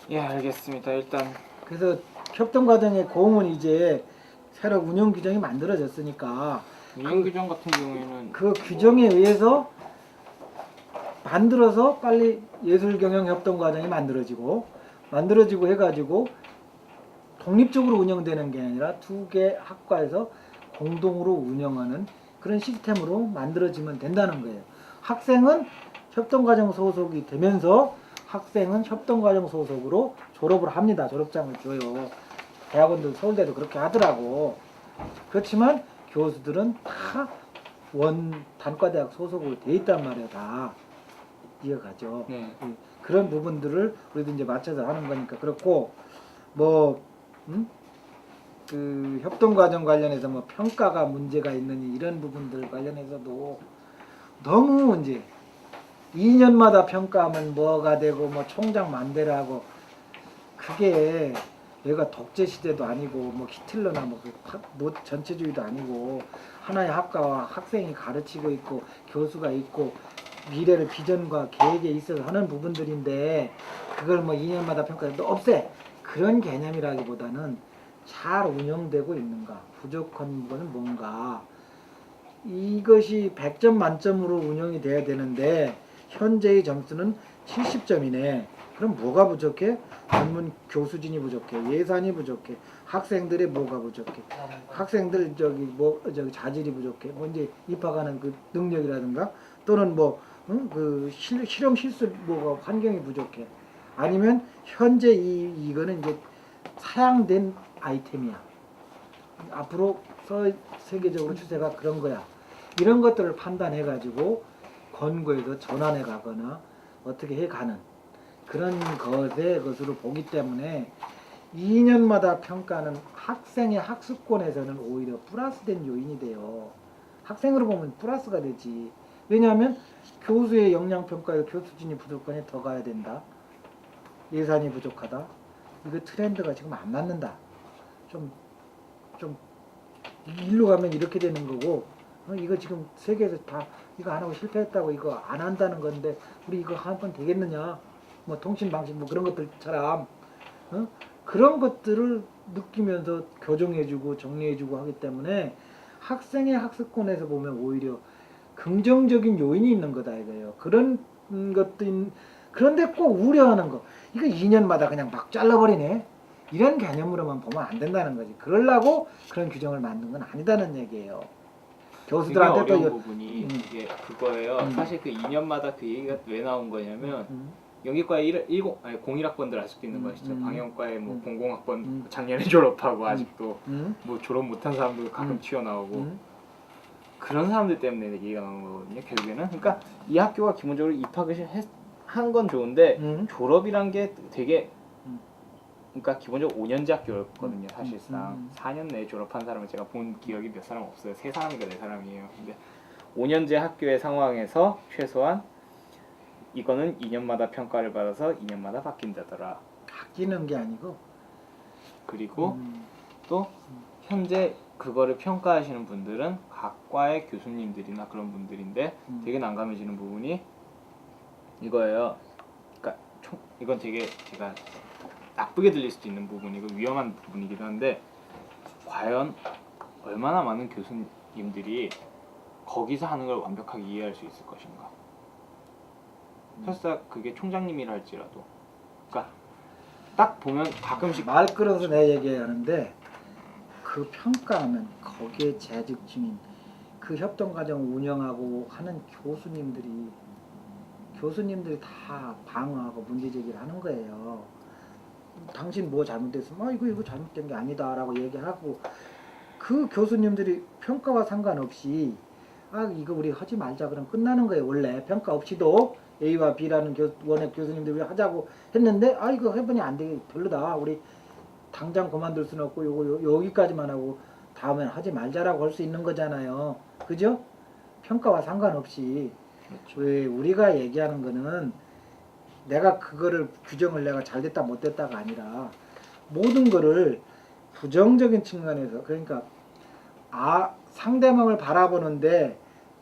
예 알겠습니다. 일단 그래서 협동과정의 공은 이제 새로 운영 규정이 만들어졌으니까 운영 규정 같은 경우에는 그 규정에 의해서 만들어서 빨리 예술경영협동과정이 만들어지고 해가지고 독립적으로 운영되는 게 아니라 2개 학과에서 공동으로 운영하는 그런 시스템으로 만들어지면 된다는 거예요. 학생은 협동과정 소속이 되면서 학생은 협동과정 소속으로 졸업을 합니다. 졸업장을 줘요. 대학원들 서울대도 그렇게 하더라고. 그렇지만 교수들은 다 단과대학 소속으로 돼 있단 말이에요. 다 이해가죠. 네. 그런 부분들을 우리도 이제 맞춰서 하는 거니까 그렇고 그 협동과정 관련해서 뭐 평가가 문제가 있느니 이런 부분들 관련해서도 너무 이제 2년마다 평가하면 뭐가 되고 뭐 총장 맘대로 하고 그게 얘가 독재 시대도 아니고 뭐 히틀러나 뭐 전체주의도 아니고 하나의 학과와 학생이 가르치고 있고 교수가 있고 미래를 비전과 계획에 있어서 하는 부분들인데 그걸 뭐 2년마다 평가해도 없애 그런 개념이라기보다는 잘 운영되고 있는가 부족한 부분은 뭔가 이것이 100점 만점으로 운영이 돼야 되는데 현재의 점수는 70점이네. 그럼 뭐가 부족해? 전문 교수진이 부족해. 예산이 부족해. 학생들의 뭐가 부족해? 학생들 저기 자질이 부족해. 뭐 이제 입학하는 그 능력이라든가 또는 뭐 그 실험 실습 뭐가 환경이 부족해. 아니면 현재 이거는 이제 사양된 아이템이야. 앞으로 세계적으로 추세가 그런 거야. 이런 것들을 판단해 가지고 권고해서 전환해 가거나 어떻게 해 가는 그런 것으로 보기 때문에 2년마다 평가는 학생의 학습권에서는 오히려 플러스된 요인이 돼요. 학생으로 보면 플러스가 되지. 왜냐하면 교수의 역량평가에 교수진이 부족하니 더 가야 된다. 예산이 부족하다. 이거 트렌드가 지금 안 맞는다. 좀 일로 가면 이렇게 되는 거고 이거 지금 세계에서 다 이거 안 하고 실패했다고 이거 안 한다는 건데 우리 이거 하면 되겠느냐. 뭐 통신방식 뭐 그런 것들처럼 그런 것들을 느끼면서 교정해주고 정리해주고 하기 때문에 학생의 학습권에서 보면 오히려 긍정적인 요인이 있는 거다 이거예요. 그런 것도 그런데 꼭 우려하는 거 이거 2년마다 그냥 막 잘라버리네 이런 개념으로만 보면 안 된다는 거지. 그러려고 그런 규정을 만든 건 아니다는 얘기예요. 교수들한테 어려운 또 부분이 이게 그거예요. 사실 그 2년마다 그 얘기가 왜 나온 거냐면 여기과에 01학번들 아직도 있는 거 아시죠? 방영과에 뭐 00학번 작년에 졸업하고 아직도 뭐 졸업 못한 사람도 가끔 튀어나오고 그런 사람들 때문에 얘기가 나오는 거거든요. 결국에는 그러니까 이 학교가 기본적으로 입학을 한 건 좋은데 졸업이란 게 되게 그러니까 기본적으로 5년제 학교였거든요. 사실상 4년 내에 졸업한 사람을 제가 본 기억이 몇 사람 없어요. 3사람인가 4사람이에요. 근데 5년제 학교의 상황에서 최소한 이거는 2년마다 평가를 받아서 2년마다 바뀐다더라. 바뀌는 게 아니고 그리고 또 현재 그거를 평가하시는 분들은 각 과의 교수님들이나 그런 분들인데 되게 난감해지는 부분이 이거예요. 그러니까 이건 되게 제가 나쁘게 들릴 수도 있는 부분이고 위험한 부분이기도 한데 과연 얼마나 많은 교수님들이 거기서 하는 걸 완벽하게 이해할 수 있을 것인가. 설사 그게 총장님이라 할지라도 그러니까 딱 보면 가끔씩 말 끌어서 내 얘기하는데 그 평가하면 거기에 재직 중인 그 협동과정 운영하고 하는 교수님들이 다 방어하고 문제제기를 하는 거예요. 당신 뭐 잘못됐으면 이거 잘못된 게 아니다라고 얘기하고 그 교수님들이 평가와 상관없이 이거 우리 하지 말자 그럼 끝나는 거예요. 원래 평가 없이도 A와 B라는 원의 교수님들이 하자고 했는데 이거 해보니 안 되게 별로다. 우리 당장 그만둘 수는 없고 요거 여기까지만 하고 다음엔 하지 말자라고 할 수 있는 거잖아요. 그죠? 평가와 상관없이. 그렇죠. 왜 우리가 얘기하는 거는 내가 그거를 규정을 내가 잘됐다 못됐다가 아니라 모든 거를 부정적인 측면에서 그러니까 상대방을 바라보는데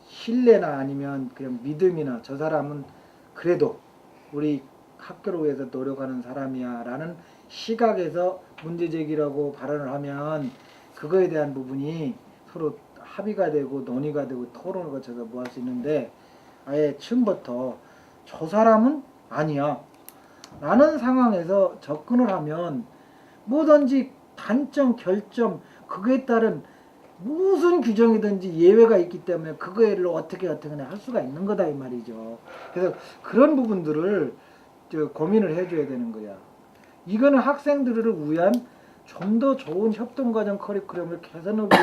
신뢰나 아니면 그냥 믿음이나 저 사람은 그래도 우리 학교를 위해서 노력하는 사람이야 라는 시각에서 문제제기라고 발언을 하면 그거에 대한 부분이 서로 합의가 되고 논의가 되고 토론을 거쳐서 뭐 할 수 있는데 아예 처음부터 저 사람은 아니야 라는 상황에서 접근을 하면 뭐든지 단점, 결점 그거에 따른 무슨 규정이든지 예외가 있기 때문에 그거를 어떻게 할 수가 있는 거다 이 말이죠. 그래서 그런 부분들을 고민을 해줘야 되는 거야. 이거는 학생들을 위한 좀 더 좋은 협동과정 커리큘럼을 개선하기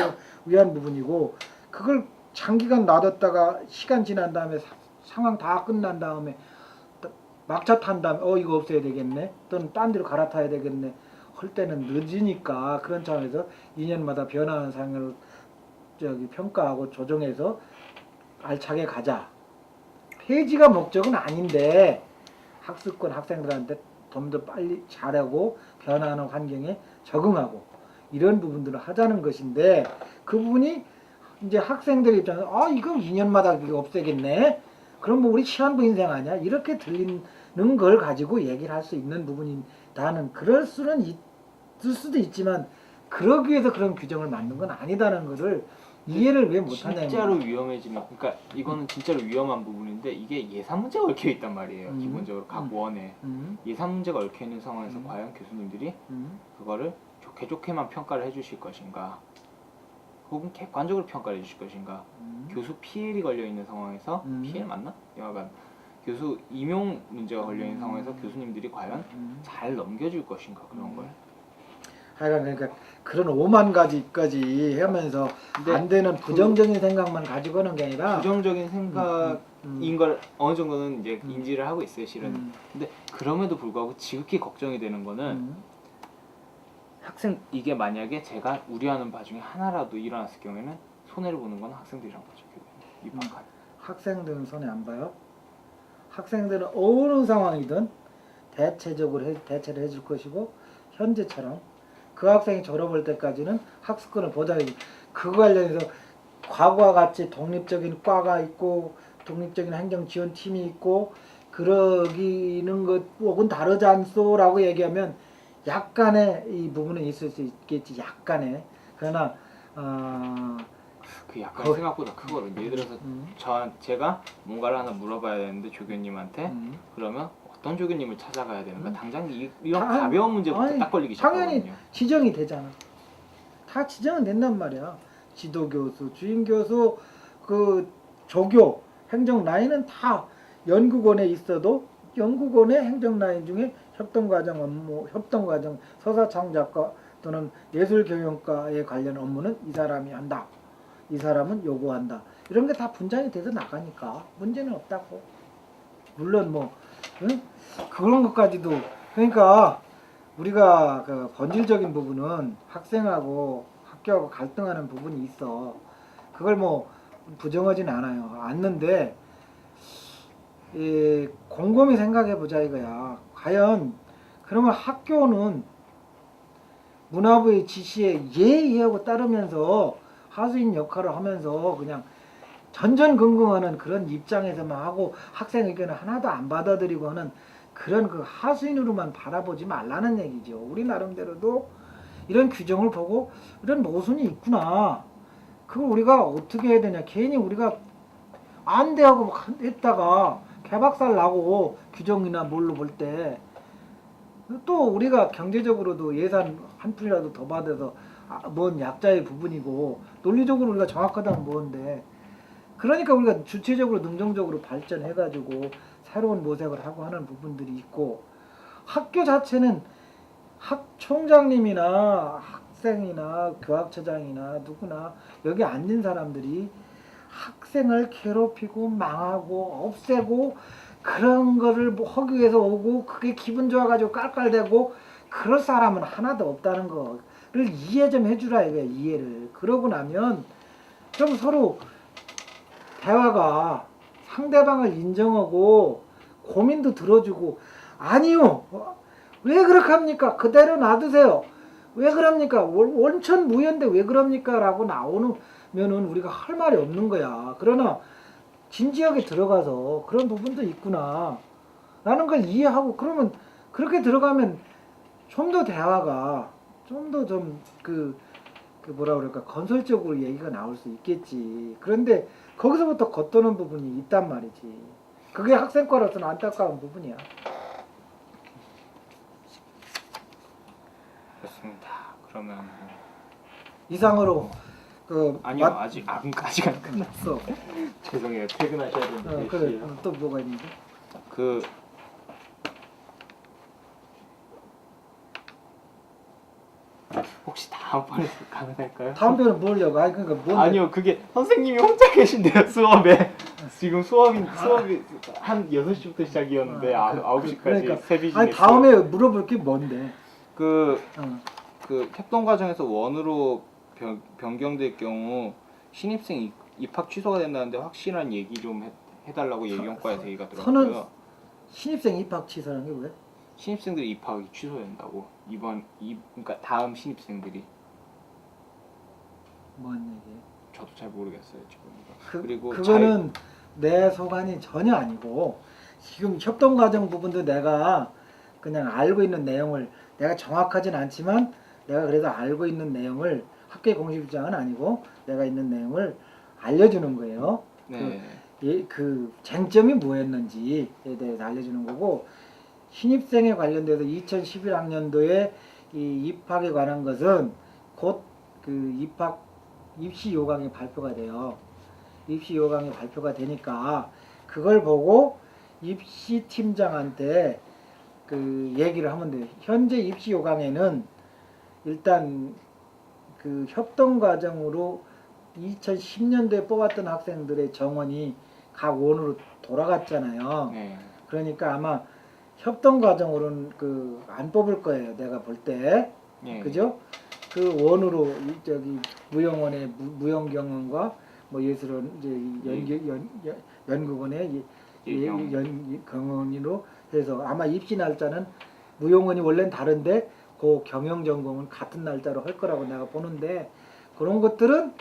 위한 부분이고 그걸 장기간 놔뒀다가 시간 지난 다음에 상황 다 끝난 다음에 막차 탄 다음에 이거 없애야 되겠네 또는 딴 데로 갈아타야 되겠네 할 때는 늦으니까 그런 차원에서 2년마다 변화하는 상황을 평가하고 조정해서 알차게 가자. 폐지가 목적은 아닌데 학습권 학생들한테 좀 더 빨리 잘하고 변화하는 환경에 적응하고 이런 부분들을 하자는 것인데 그 부분이 이제 학생들 입장에서 이거 2년마다 이거 없애겠네. 그럼 뭐 우리 시한부 인생 아니야? 이렇게 들리는 걸 가지고 얘기를 할 수 있는 부분이 나는 그럴 수는 있을 수도 있지만 그러기 위해서 그런 규정을 만든 건 아니다는 것을 이해를 왜 못하냐. 진짜로 위험해지면 그러니까 이거는 진짜로 위험한 부분인데 이게 예산 문제가 얽혀 있단 말이에요. 기본적으로 각 원에 예산 문제가 얽혀 있는 상황에서 과연 교수님들이 그거를 좋게 좋게만 평가를 해주실 것인가, 혹은 객관적으로 평가를 해주실 것인가. 교수 피해이 걸려 있는 상황에서 피해 맞나? 여하간 교수 임용 문제가 걸려 있는 상황에서 교수님들이 과연 잘 넘겨줄 것인가 그런 걸. 하여간 그러니까 그런 오만 가지까지 하면서 근데 안 되는 부정적인 생각만 가지고 하는 게 아니라 부정적인 생각인 걸 어느 정도는 이제 인지를 하고 있어요, 실은. 근데 그럼에도 불구하고 지극히 걱정이 되는 거는 학생, 이게 만약에 제가 우려하는 바 중에 하나라도 일어났을 경우에는 손해를 보는 건 학생들이란 거죠. 입학한. 학생들은 손해 안 봐요. 학생들은 어느 상황이든 대체를 해줄 것이고, 현재처럼 그 학생이 졸업할 때까지는 학습권을 보장해 주. 그 관련해서 과거와 같이 독립적인 과가 있고 독립적인 행정지원팀이 있고 그러기는 것 혹은 다르지 않소라고 얘기하면 약간의 이 부분은 있을 수 있겠지. 약간의. 그러나 그 약간 생각보다 크거든요. 예를 들어서 제가 뭔가를 하나 물어봐야 되는데 조교님한테 그러면 어떤 조교님을 찾아가야 되는가? 당장 이런 가벼운 문제부터 아니, 딱 걸리기 당연히 시작하거든요. 지정이 되잖아. 다 지정은 된단 말이야. 지도교수, 주임교수, 그 조교, 행정 라인은 다 연구원에 있어도 연구원의 행정 라인 중에 협동과정 업무, 협동과정 서사창작과 또는 예술경영과에 관련 업무는 이 사람이 한다. 이 사람은 요구한다. 이런 게 다 분장이 돼서 나가니까 문제는 없다고. 물론 뭐 응? 그런 것까지도 그러니까 우리가 그 본질적인 부분은 학생하고 학교하고 갈등하는 부분이 있어. 그걸 뭐 부정하진 않는데 곰곰이 생각해 보자 이거야. 과연 그러면 학교는 문화부의 지시에 예의하고 따르면서 하수인 역할을 하면서 그냥 전전긍긍하는 그런 입장에서만 하고 학생 의견을 하나도 안 받아들이고 하는 그런 그 하수인으로만 바라보지 말라는 얘기죠. 우리 나름대로도 이런 규정을 보고 이런 모순이 있구나. 그걸 우리가 어떻게 해야 되냐. 괜히 우리가 안 돼하고 막 했다가 개박살 나고 규정이나 뭘로 볼 때 또 우리가 경제적으로도 예산 한 푼이라도 더 받아서 뭔 약자의 부분이고 논리적으로 우리가 정확하다면 뭐인데 그러니까 우리가 주체적으로 능동적으로 발전해가지고 새로운 모색을 하고 하는 부분들이 있고 학교 자체는 총장님이나 학생이나 교학처장이나 누구나 여기 앉은 사람들이 학생을 괴롭히고 망하고 없애고 그런 거를 뭐 하기 위해서 오고 그게 기분 좋아가지고 깔깔대고 그럴 사람은 하나도 없다는 거를 이해 좀 해주라 이거야. 이해를. 그러고 나면 좀 서로 대화가 상대방을 인정하고 고민도 들어주고 아니요 왜 그렇게 합니까? 그대로 놔두세요. 왜 그럽니까? 원천무효인데 왜 그럽니까? 라고 나오면은 우리가 할 말이 없는 거야. 그러나 진지하게 들어가서 그런 부분도 있구나 라는 걸 이해하고 그러면 그렇게 들어가면 좀 더 대화가 좀 더 좀 그 뭐라 그럴까 건설적으로 얘기가 나올 수 있겠지. 그런데 거기서부터 겉도는 부분이 있단 말이지. 그게 학생과로서는 안타까운 부분이야. 그렇습니다. 그러면 이상으로 아니요 아직 안 끝났어. 죄송해요. 퇴근하셔야 되는데. 그래. 또 뭐가 있는데? 혹시 다음번에 가능할까요? 다음번에는 뭘려고? 아니 그러니까 뭔데? 아니요 그게 선생님이 혼자 계신데요 수업에. 지금 수업이 한 6시부터 시작이었는데 9시까지 그러니까. 세비지. 아니 다음에 물어볼 게 뭔데? 그 협동 과정에서 원으로 변경될 경우 신입생 입학 취소가 된다는데 확실한 얘기 좀 해달라고 예경과에서 얘기가 들어왔고요. 신입생 입학 취소라는 게 왜? 신입생들이 입학이 취소된다고 그러니까 다음 신입생들이. 뭔 얘기? 저도 잘 모르겠어요 지금. 그리고 그거는 내 소관이 전혀 아니고 지금 협동 과정 부분도 내가 그냥 알고 있는 내용을 내가 정확하진 않지만 내가 그래도 알고 있는 내용을 학교의 공식 입장은 아니고 내가 있는 내용을 알려주는 거예요. 네. 그 쟁점이 뭐였는지에 대해서 알려주는 거고 신입생에 관련돼서 2011학년도에 이 입학에 관한 것은 곧 그 입시 요강이 발표가 돼요. 입시 요강이 발표가 되니까 그걸 보고 입시 팀장한테 그 얘기를 하면 돼요. 현재 입시 요강에는 일단 그 협동 과정으로 2010년도에 뽑았던 학생들의 정원이 각 원으로 돌아갔잖아요. 네. 그러니까 아마 협동 과정으로는 그 안 뽑을 거예요. 내가 볼 때. 네. 그죠? 그 원으로 저기 무용원의 무용경원과 뭐 예술원 이제 연극원의 경원으로 해서 아마 입시 날짜는 무용원이 원래는 다른데 그 경영 전공은 같은 날짜로 할 거라고 내가 보는데 그런 것들은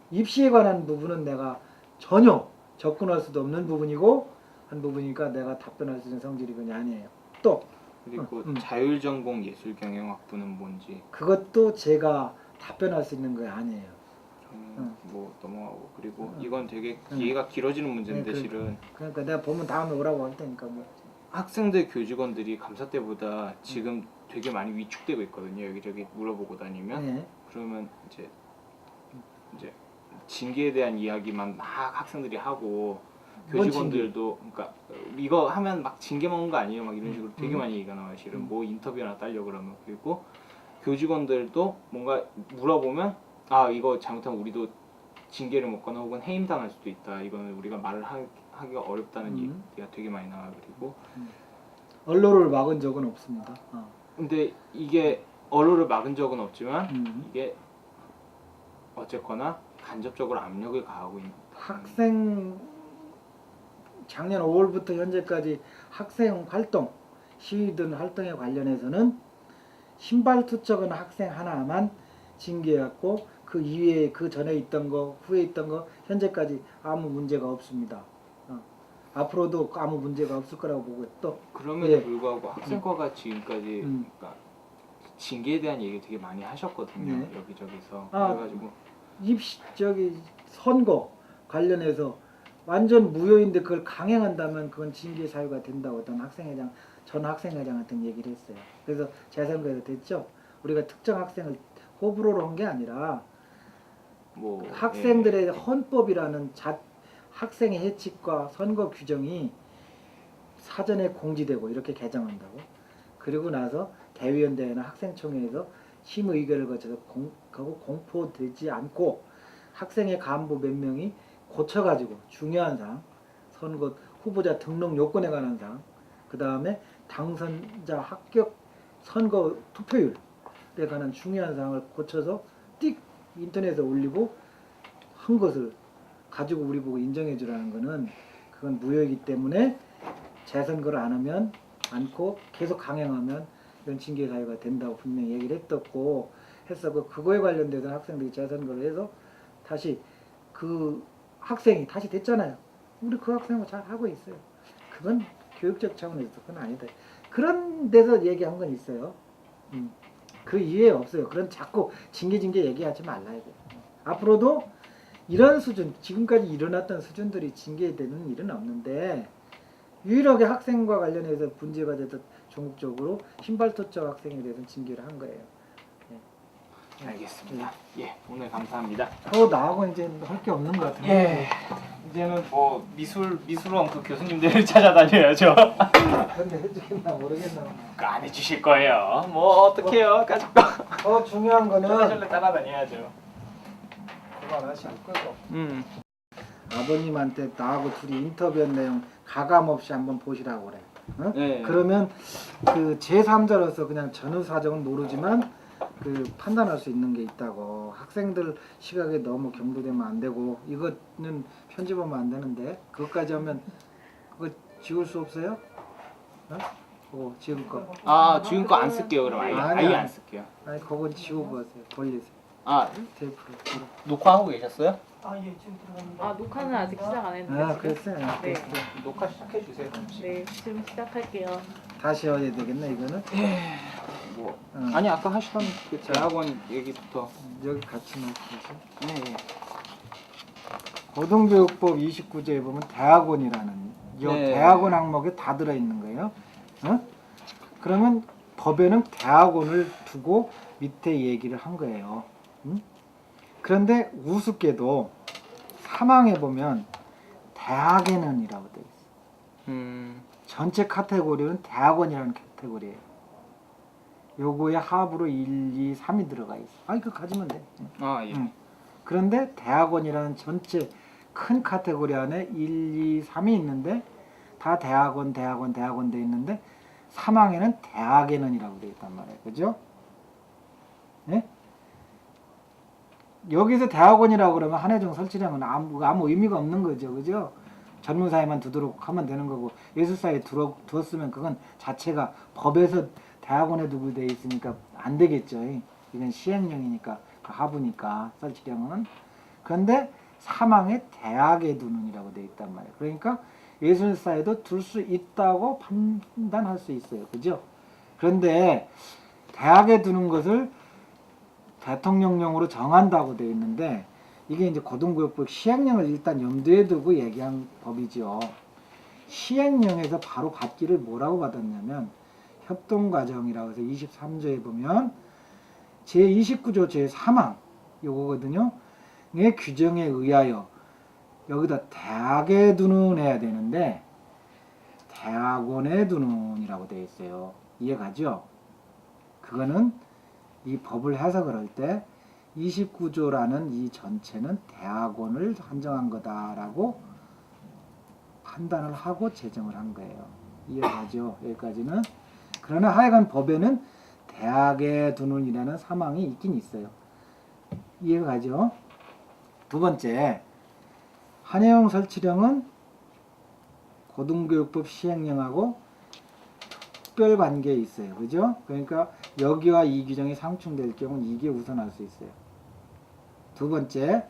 입시에 관한 부분은 내가 전혀 접근할 수도 없는 부분이고 한 부분이니까 내가 답변할 수 있는 성질이 그냥 아니에요. 또 그리고 자율전공 예술경영학부는 뭔지 그것도 제가 답변할 수 있는 거 아니에요. 뭐 넘어가고 그리고 이건 되게 기회가 길어지는 문제인데 네, 실은 그러니까 내가 보면 다음에 오라고 할 테니까 뭐. 학생들 교직원들이 감사 때보다 지금 되게 많이 위축되고 있거든요. 여기저기 물어보고 다니면 네. 그러면 이제 징계에 대한 이야기만 막 학생들이 하고 뭔 교직원들도 그러니까 이거 하면 막 징계 먹는 거 아니에요? 막 이런 식으로 되게 많이 얘기가 나와요. 실은 뭐 인터뷰나 따려 그러면 그리고 교직원들도 뭔가 물어보면 아 이거 잘못하면 우리도 징계를 먹거나 혹은 해임 당할 수도 있다. 이거는 우리가 말을 하기가 어렵다는 얘기가 되게 많이 나와요. 그리고 언론을 막은 적은 없습니다. 근데 이게 언론을 막은 적은 없지만 이게 어쨌거나 간접적으로 압력을 가하고 있는 학생 작년 5월부터 현재까지 학생 활동 시위든 활동에 관련해서는 신발 투척은 학생 하나만 징계해갖고 그 이외에 그 전에 있던 거 후에 있던 거 현재까지 아무 문제가 없습니다. 앞으로도 아무 문제가 없을 거라고 보고 또 그럼에도 불구하고 학생과가 지금까지 그러니까 징계에 대한 얘기 되게 많이 하셨거든요. 네. 여기저기서 그래가지고 입시 저기 선거 관련해서 완전 무효인데 그걸 강행한다면 그건 징계 사유가 된다고 어떤 학생회장 전 학생회장한테 얘기를 했어요. 그래서 재선거에서 됐죠. 우리가 특정 학생을 호불호로 한 게 아니라 뭐 학생들의 헌법이라는 학생의 해칙과 선거 규정이 사전에 공지되고 이렇게 개정한다고. 그리고 나서 대의원대회나 학생총회에서 심의결을 거쳐서 공포되지 않고 학생의 간부 몇 명이 고쳐가지고 중요한 사항, 선거 후보자 등록 요건에 관한 사항, 그 다음에 당선자 합격 선거 투표율에 관한 중요한 사항을 고쳐서 띡 인터넷에 올리고 한 것을 가지고 우리 보고 인정해 주라는 거는 그건 무효이기 때문에 재선거를 안 하면 않고 계속 강행하면 이런 징계 사유가 된다고 분명히 얘기를 했었고 했었고 그거에 관련돼서 학생들이 재선거를 해서 다시 그 학생이 다시 됐잖아요. 우리 그 학생은 잘 하고 있어요. 그건 교육적 차원에서 그건 아니다. 그런 데서 얘기한 건 있어요. 그 이외에 없어요. 그런 자꾸 징계 얘기하지 말라야 돼요. 앞으로도 이런 수준, 지금까지 일어났던 수준들이 징계되는 일은 없는데 유일하게 학생과 관련해서 문제가 됐던 전국적으로 신발 투척 학생에 대해서 징계를 한 거예요. 알겠습니다. 예, 오늘 감사합니다. 나하고 이제 할 게 없는 것 같은데. 예, 이제는 뭐 미술원 그 교수님들을 찾아다녀야죠. 근데 해주겠나 모르겠나. 안 해주실 거예요. 뭐 어떡해요, 까짓거. 더 중요한 거는 쫄래쫄래 따라다녀야죠. 그만하시고 끄고. 아버님한테 나하고 둘이 인터뷰한 내용 가감 없이 한번 보시라고 그래. 어? 네. 그러면 그 제3자로서 그냥 전후 사정은 모르지만 그 판단할 수 있는 게 있다고. 학생들 시각에 너무 경도되면 안 되고 이거는 편집하면 안 되는데 그것까지 하면 그거 지울 수 없어요? 그거 지금 거. 지금 거 안 쓸게요. 그럼 아예 아니야. 안 쓸게요. 아니 그건 지우고 하세요. 돌리세요. 테이프로. 녹화하고 계셨어요? 녹화는 아직 시작 안 했는데. 그랬어요. 네. 녹화 시작해 주세요. 네, 지금 시작할게요. 다시 해야 되겠네 이거는. 뭐 응. 아니 아까 하시던 그 대학원 얘기부터. 여기 같이 말씀하세요. 네. 네. 고등교육법 29조에 보면 대학원이라는 이 네. 대학원 항목에 다 들어있는 거예요. 어? 그러면 법에는 대학원을 두고 밑에 얘기를 한 거예요. 응? 그런데 우습게도 사망에 보면 대학에는이라고 되어 있어요. 전체 카테고리는 대학원이라는 카테고리예요. 요거에 합으로 1, 2, 3이 들어가 있어. 아, 이거 가지면 돼. 아 예. 그런데 대학원이라는 전체 큰 카테고리 안에 1, 2, 3이 있는데 다 대학원 돼 있는데 사망에는 대학에는이라고 되어 있단 말이에요. 그죠? 예? 여기서 대학원이라고 그러면 한혜정 설치량은 아무 의미가 없는 거죠. 그죠? 전문사에만 두도록 하면 되는 거고 예술사에 두었으면 그건 자체가 법에서 대학원에 두고 돼 있으니까 안 되겠죠. 이건 시행령이니까 하부니까 설치량은. 그런데 사망에 대학에 두는이라고 돼 있단 말이에요. 그러니까 예술사에도 둘 수 있다고 판단할 수 있어요. 그죠? 그런데 대학에 두는 것을 대통령령으로 정한다고 되어 있는데 이게 이제 고등교육법 시행령을 일단 염두에 두고 얘기한 법이죠. 시행령에서 바로 받기를 뭐라고 받았냐면 협동과정이라고 해서 23조에 보면 제29조 제3항 요거거든요. 의 규정에 의하여 여기다 대학에 두는 해야 되는데 대학원에 두는이라고 되어 있어요. 이해가죠? 그거는 이 법을 해석을 할 때 29조라는 이 전체는 대학원을 한정한 거다라고 판단을 하고 제정을 한 거예요. 이해가죠? 여기까지는. 그러나 하여간 법에는 대학에 두는이라는 사망이 있긴 있어요. 이해가 가죠? 두 번째, 한혜영 설치령은 고등교육법 시행령하고 특별관계에 있어요. 그죠? 그러니까 여기와 이 규정이 상충될 경우는 이게 우선할 수 있어요. 두 번째,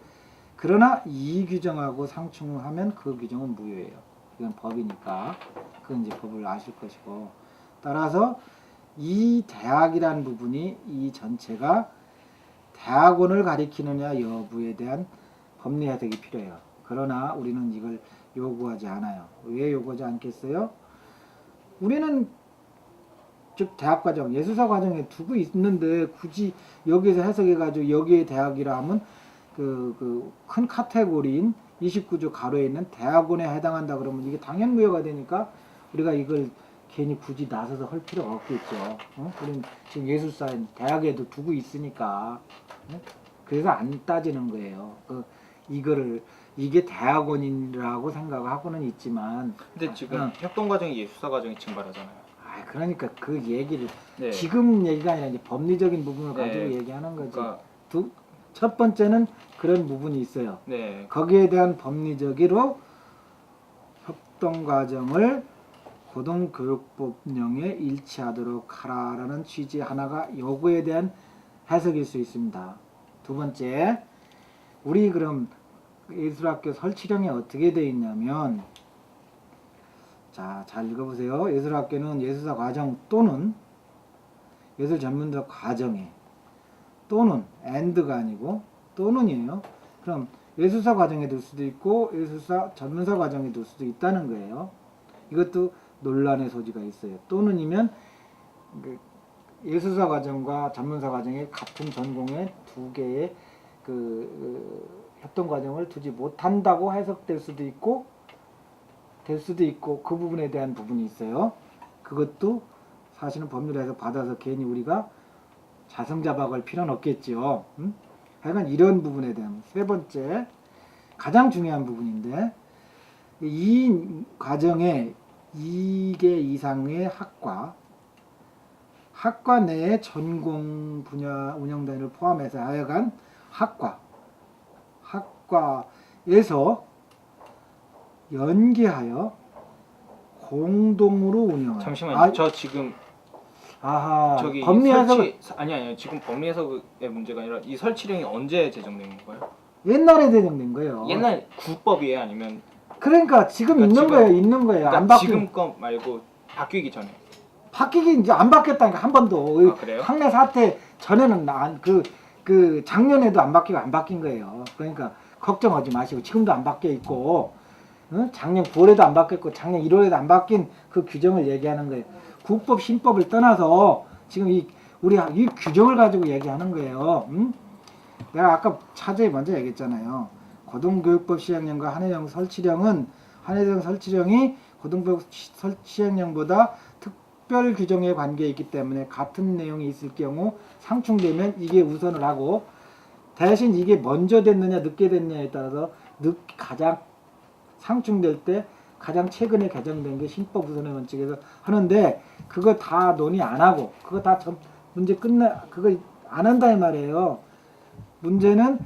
그러나 이 규정하고 상충하면 그 규정은 무효예요. 이건 법이니까. 그건 이제 법을 아실 것이고. 따라서 이 대학이라는 부분이 이 전체가 대학원을 가리키느냐 여부에 대한 법리 해석이 필요해요. 그러나 우리는 이걸 요구하지 않아요. 왜 요구하지 않겠어요? 우리는 즉 대학과정, 예술사 과정에 두고 있는데 굳이 여기서 해석해가지고 여기에 대학이라 하면 그 큰 카테고리인 29조 가로에 있는 대학원에 해당한다 그러면 이게 당연무효가 되니까 우리가 이걸 괜히 굳이 나서서 할 필요가 없겠죠. 우리는 지금 예술사에 대학에도 두고 있으니까. 그래서 안 따지는 거예요. 이게 대학원이라고 생각하고는 있지만. 근데 지금 협동과정이 예술사 과정이 증발하잖아요. 그러니까 그 얘기를 네. 지금 얘기가 아니라 이제 법리적인 부분을 네. 가지고 얘기하는 거지. 그러니까 첫 번째는 그런 부분이 있어요. 네. 거기에 대한 법리적으로 협동과정을 고등교육법령에 일치하도록 하라라는 취지 하나가 요구에 대한 해석일 수 있습니다. 두 번째, 우리 그럼 예술학교 설치령이 어떻게 되어 있냐면, 자, 잘 읽어보세요. 예술학교는 예술사 과정 또는 예술 전문사 과정에 또는 and가 아니고 또는이에요. 그럼 예술사 과정에 둘 수도 있고 예술사 전문사 과정에 둘 수도 있다는 거예요. 이것도 논란의 소지가 있어요. 또는이면 예술사 과정과 전문사 과정에 같은 전공의 두 개의 협동 과정을 두지 못한다고 해석될 수도 있고 될 수도 있고 그 부분에 대한 부분이 있어요. 그것도 사실은 법률에서 받아서 괜히 우리가 자성자박할 필요는 없겠죠. 하여간 이런 부분에 대한 세 번째 가장 중요한 부분인데 이 과정에 2개 이상의 학과 내의 전공 분야 운영단위를 포함해서 하여간 학과에서 연계하여 공동으로 운영을. 잠시만요. 저 지금 저기 법리 해석 아니 지금 법리 해석의 문제가 아니라 이 설치령이 언제 제정된 건가요? 옛날에 제정된 거예요. 옛날 국법이에요, 아니면 그러니까 지금 그러니까 있는 지금, 거예요, 있는 거예요. 그러니까 안 바뀌. 지금 거 말고 바뀌기 전에. 바뀌긴 이제 안 바뀌었다니까 한 번도. 아, 그래요? 학내 사태 전에는 그 작년에도 안 바뀌고 안 바뀐 거예요. 그러니까 걱정하지 마시고 지금도 안 바뀌어 있고 작년 9월에도 안 바뀌었고 작년 1월에도 안 바뀐 그 규정을 얘기하는 거예요. 국법 신법을 떠나서 지금 우리 이 규정을 가지고 얘기하는 거예요. 내가 아까 차제에 먼저 얘기했잖아요. 고등교육법 시행령과 한해령 설치령은 한해령 설치령이 고등교육 시행령보다 특별 규정에 관계에 있기 때문에 같은 내용이 있을 경우 상충되면 이게 우선을 하고 대신 이게 먼저 됐느냐 늦게 됐느냐에 따라서 가장 상충될 때 가장 최근에 개정된 게 신법 우선의 원칙에서 하는데 그거 다 논의 안 하고 그거 다 문제 그거 안 한다 이 말이에요. 문제는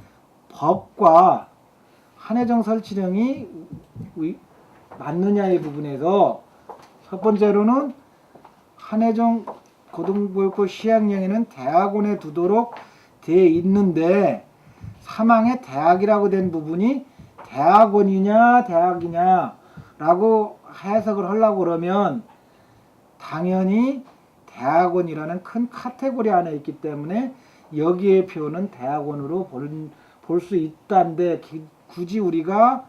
법과 한해정 설치령이 맞느냐의 부분에서 첫 번째로는 한해정 고등교육법 시행령에는 대학원에 두도록 돼 있는데 사망에 대학이라고 된 부분이 대학원이냐 대학이냐 라고 해석을 하려고 그러면 당연히 대학원이라는 큰 카테고리 안에 있기 때문에 여기에 표현은 대학원으로 볼 수 있다는데 굳이 우리가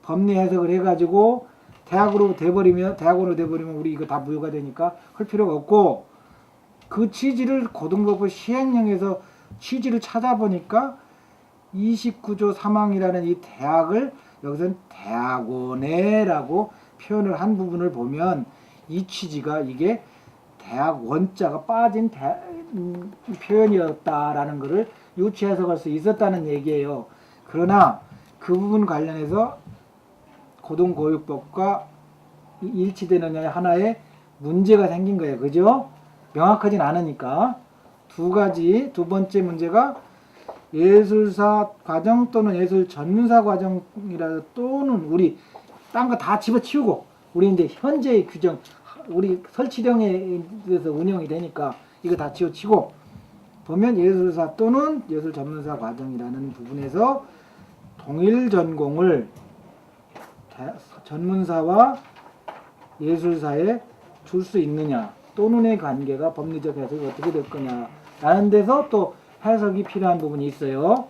법리 해석을 해가지고 대학원으로 돼버리면 우리 이거 다 무효가 되니까 할 필요가 없고 그 취지를 고등교육법 시행령에서 취지를 찾아보니까 29조 3항이라는 이 대학을 여기서는 대학원에라고 표현을 한 부분을 보면 이 취지가 이게 대학 원자가 빠진 표현이었다라는 것을 유추 해석할 수 있었다는 얘기예요. 그러나 그 부분 관련해서 고등교육법과 일치되느냐 하나의 문제가 생긴 거예요. 그죠? 명확하진 않으니까. 두 번째 문제가 예술사 과정 또는 예술 전문사 과정이라 또는 우리 딴 거 다 집어치우고 우리 이제 현재의 규정 우리 설치령에 대해서 운영이 되니까 이거 다 지워치고 보면 예술사 또는 예술 전문사 과정이라는 부분에서 동일 전공을 전문사와 예술사에 줄 수 있느냐 또는의 관계가 법리적 해석이 어떻게 될 거냐 라는 데서 또 해석이 필요한 부분이 있어요.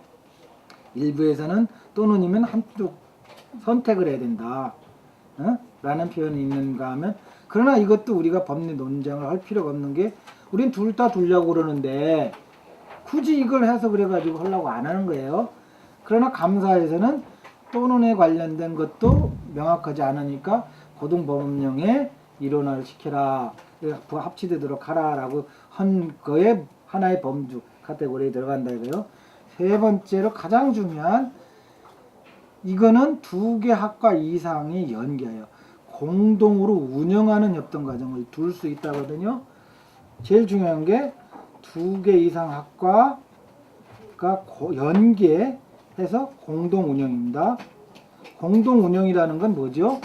일부에서는 또는이면 한쪽 선택을 해야 된다 라는 표현이 있는가 하면 그러나 이것도 우리가 법리 논쟁을 할 필요가 없는 게 우린 둘 다 두려고 그러는데 굳이 이걸 해석을 해가지고 하려고 안 하는 거예요. 그러나 감사에서는 또는에 관련된 것도 명확하지 않으니까 고등법원령에 일원화를 시켜라 합치되도록 하라 라고 한 거에 하나의 범주 카테고리에 들어간다 이거요. 세 번째로 가장 중요한 이거는 두 개 학과 이상이 연계해요. 공동으로 운영하는 협동과정을 둘 수 있다거든요. 제일 중요한 게 두 개 이상 학과가 연계해서 공동 운영입니다. 공동 운영이라는 건 뭐죠?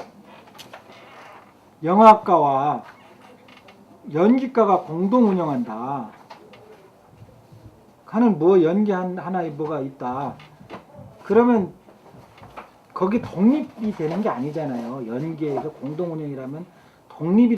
영어학과와 연기과가 공동 운영한다. 하는 뭐 연계한 하나의 뭐가 있다. 그러면 거기 독립이 되는 게 아니잖아요. 연계해서 공동 운영이라면 독립이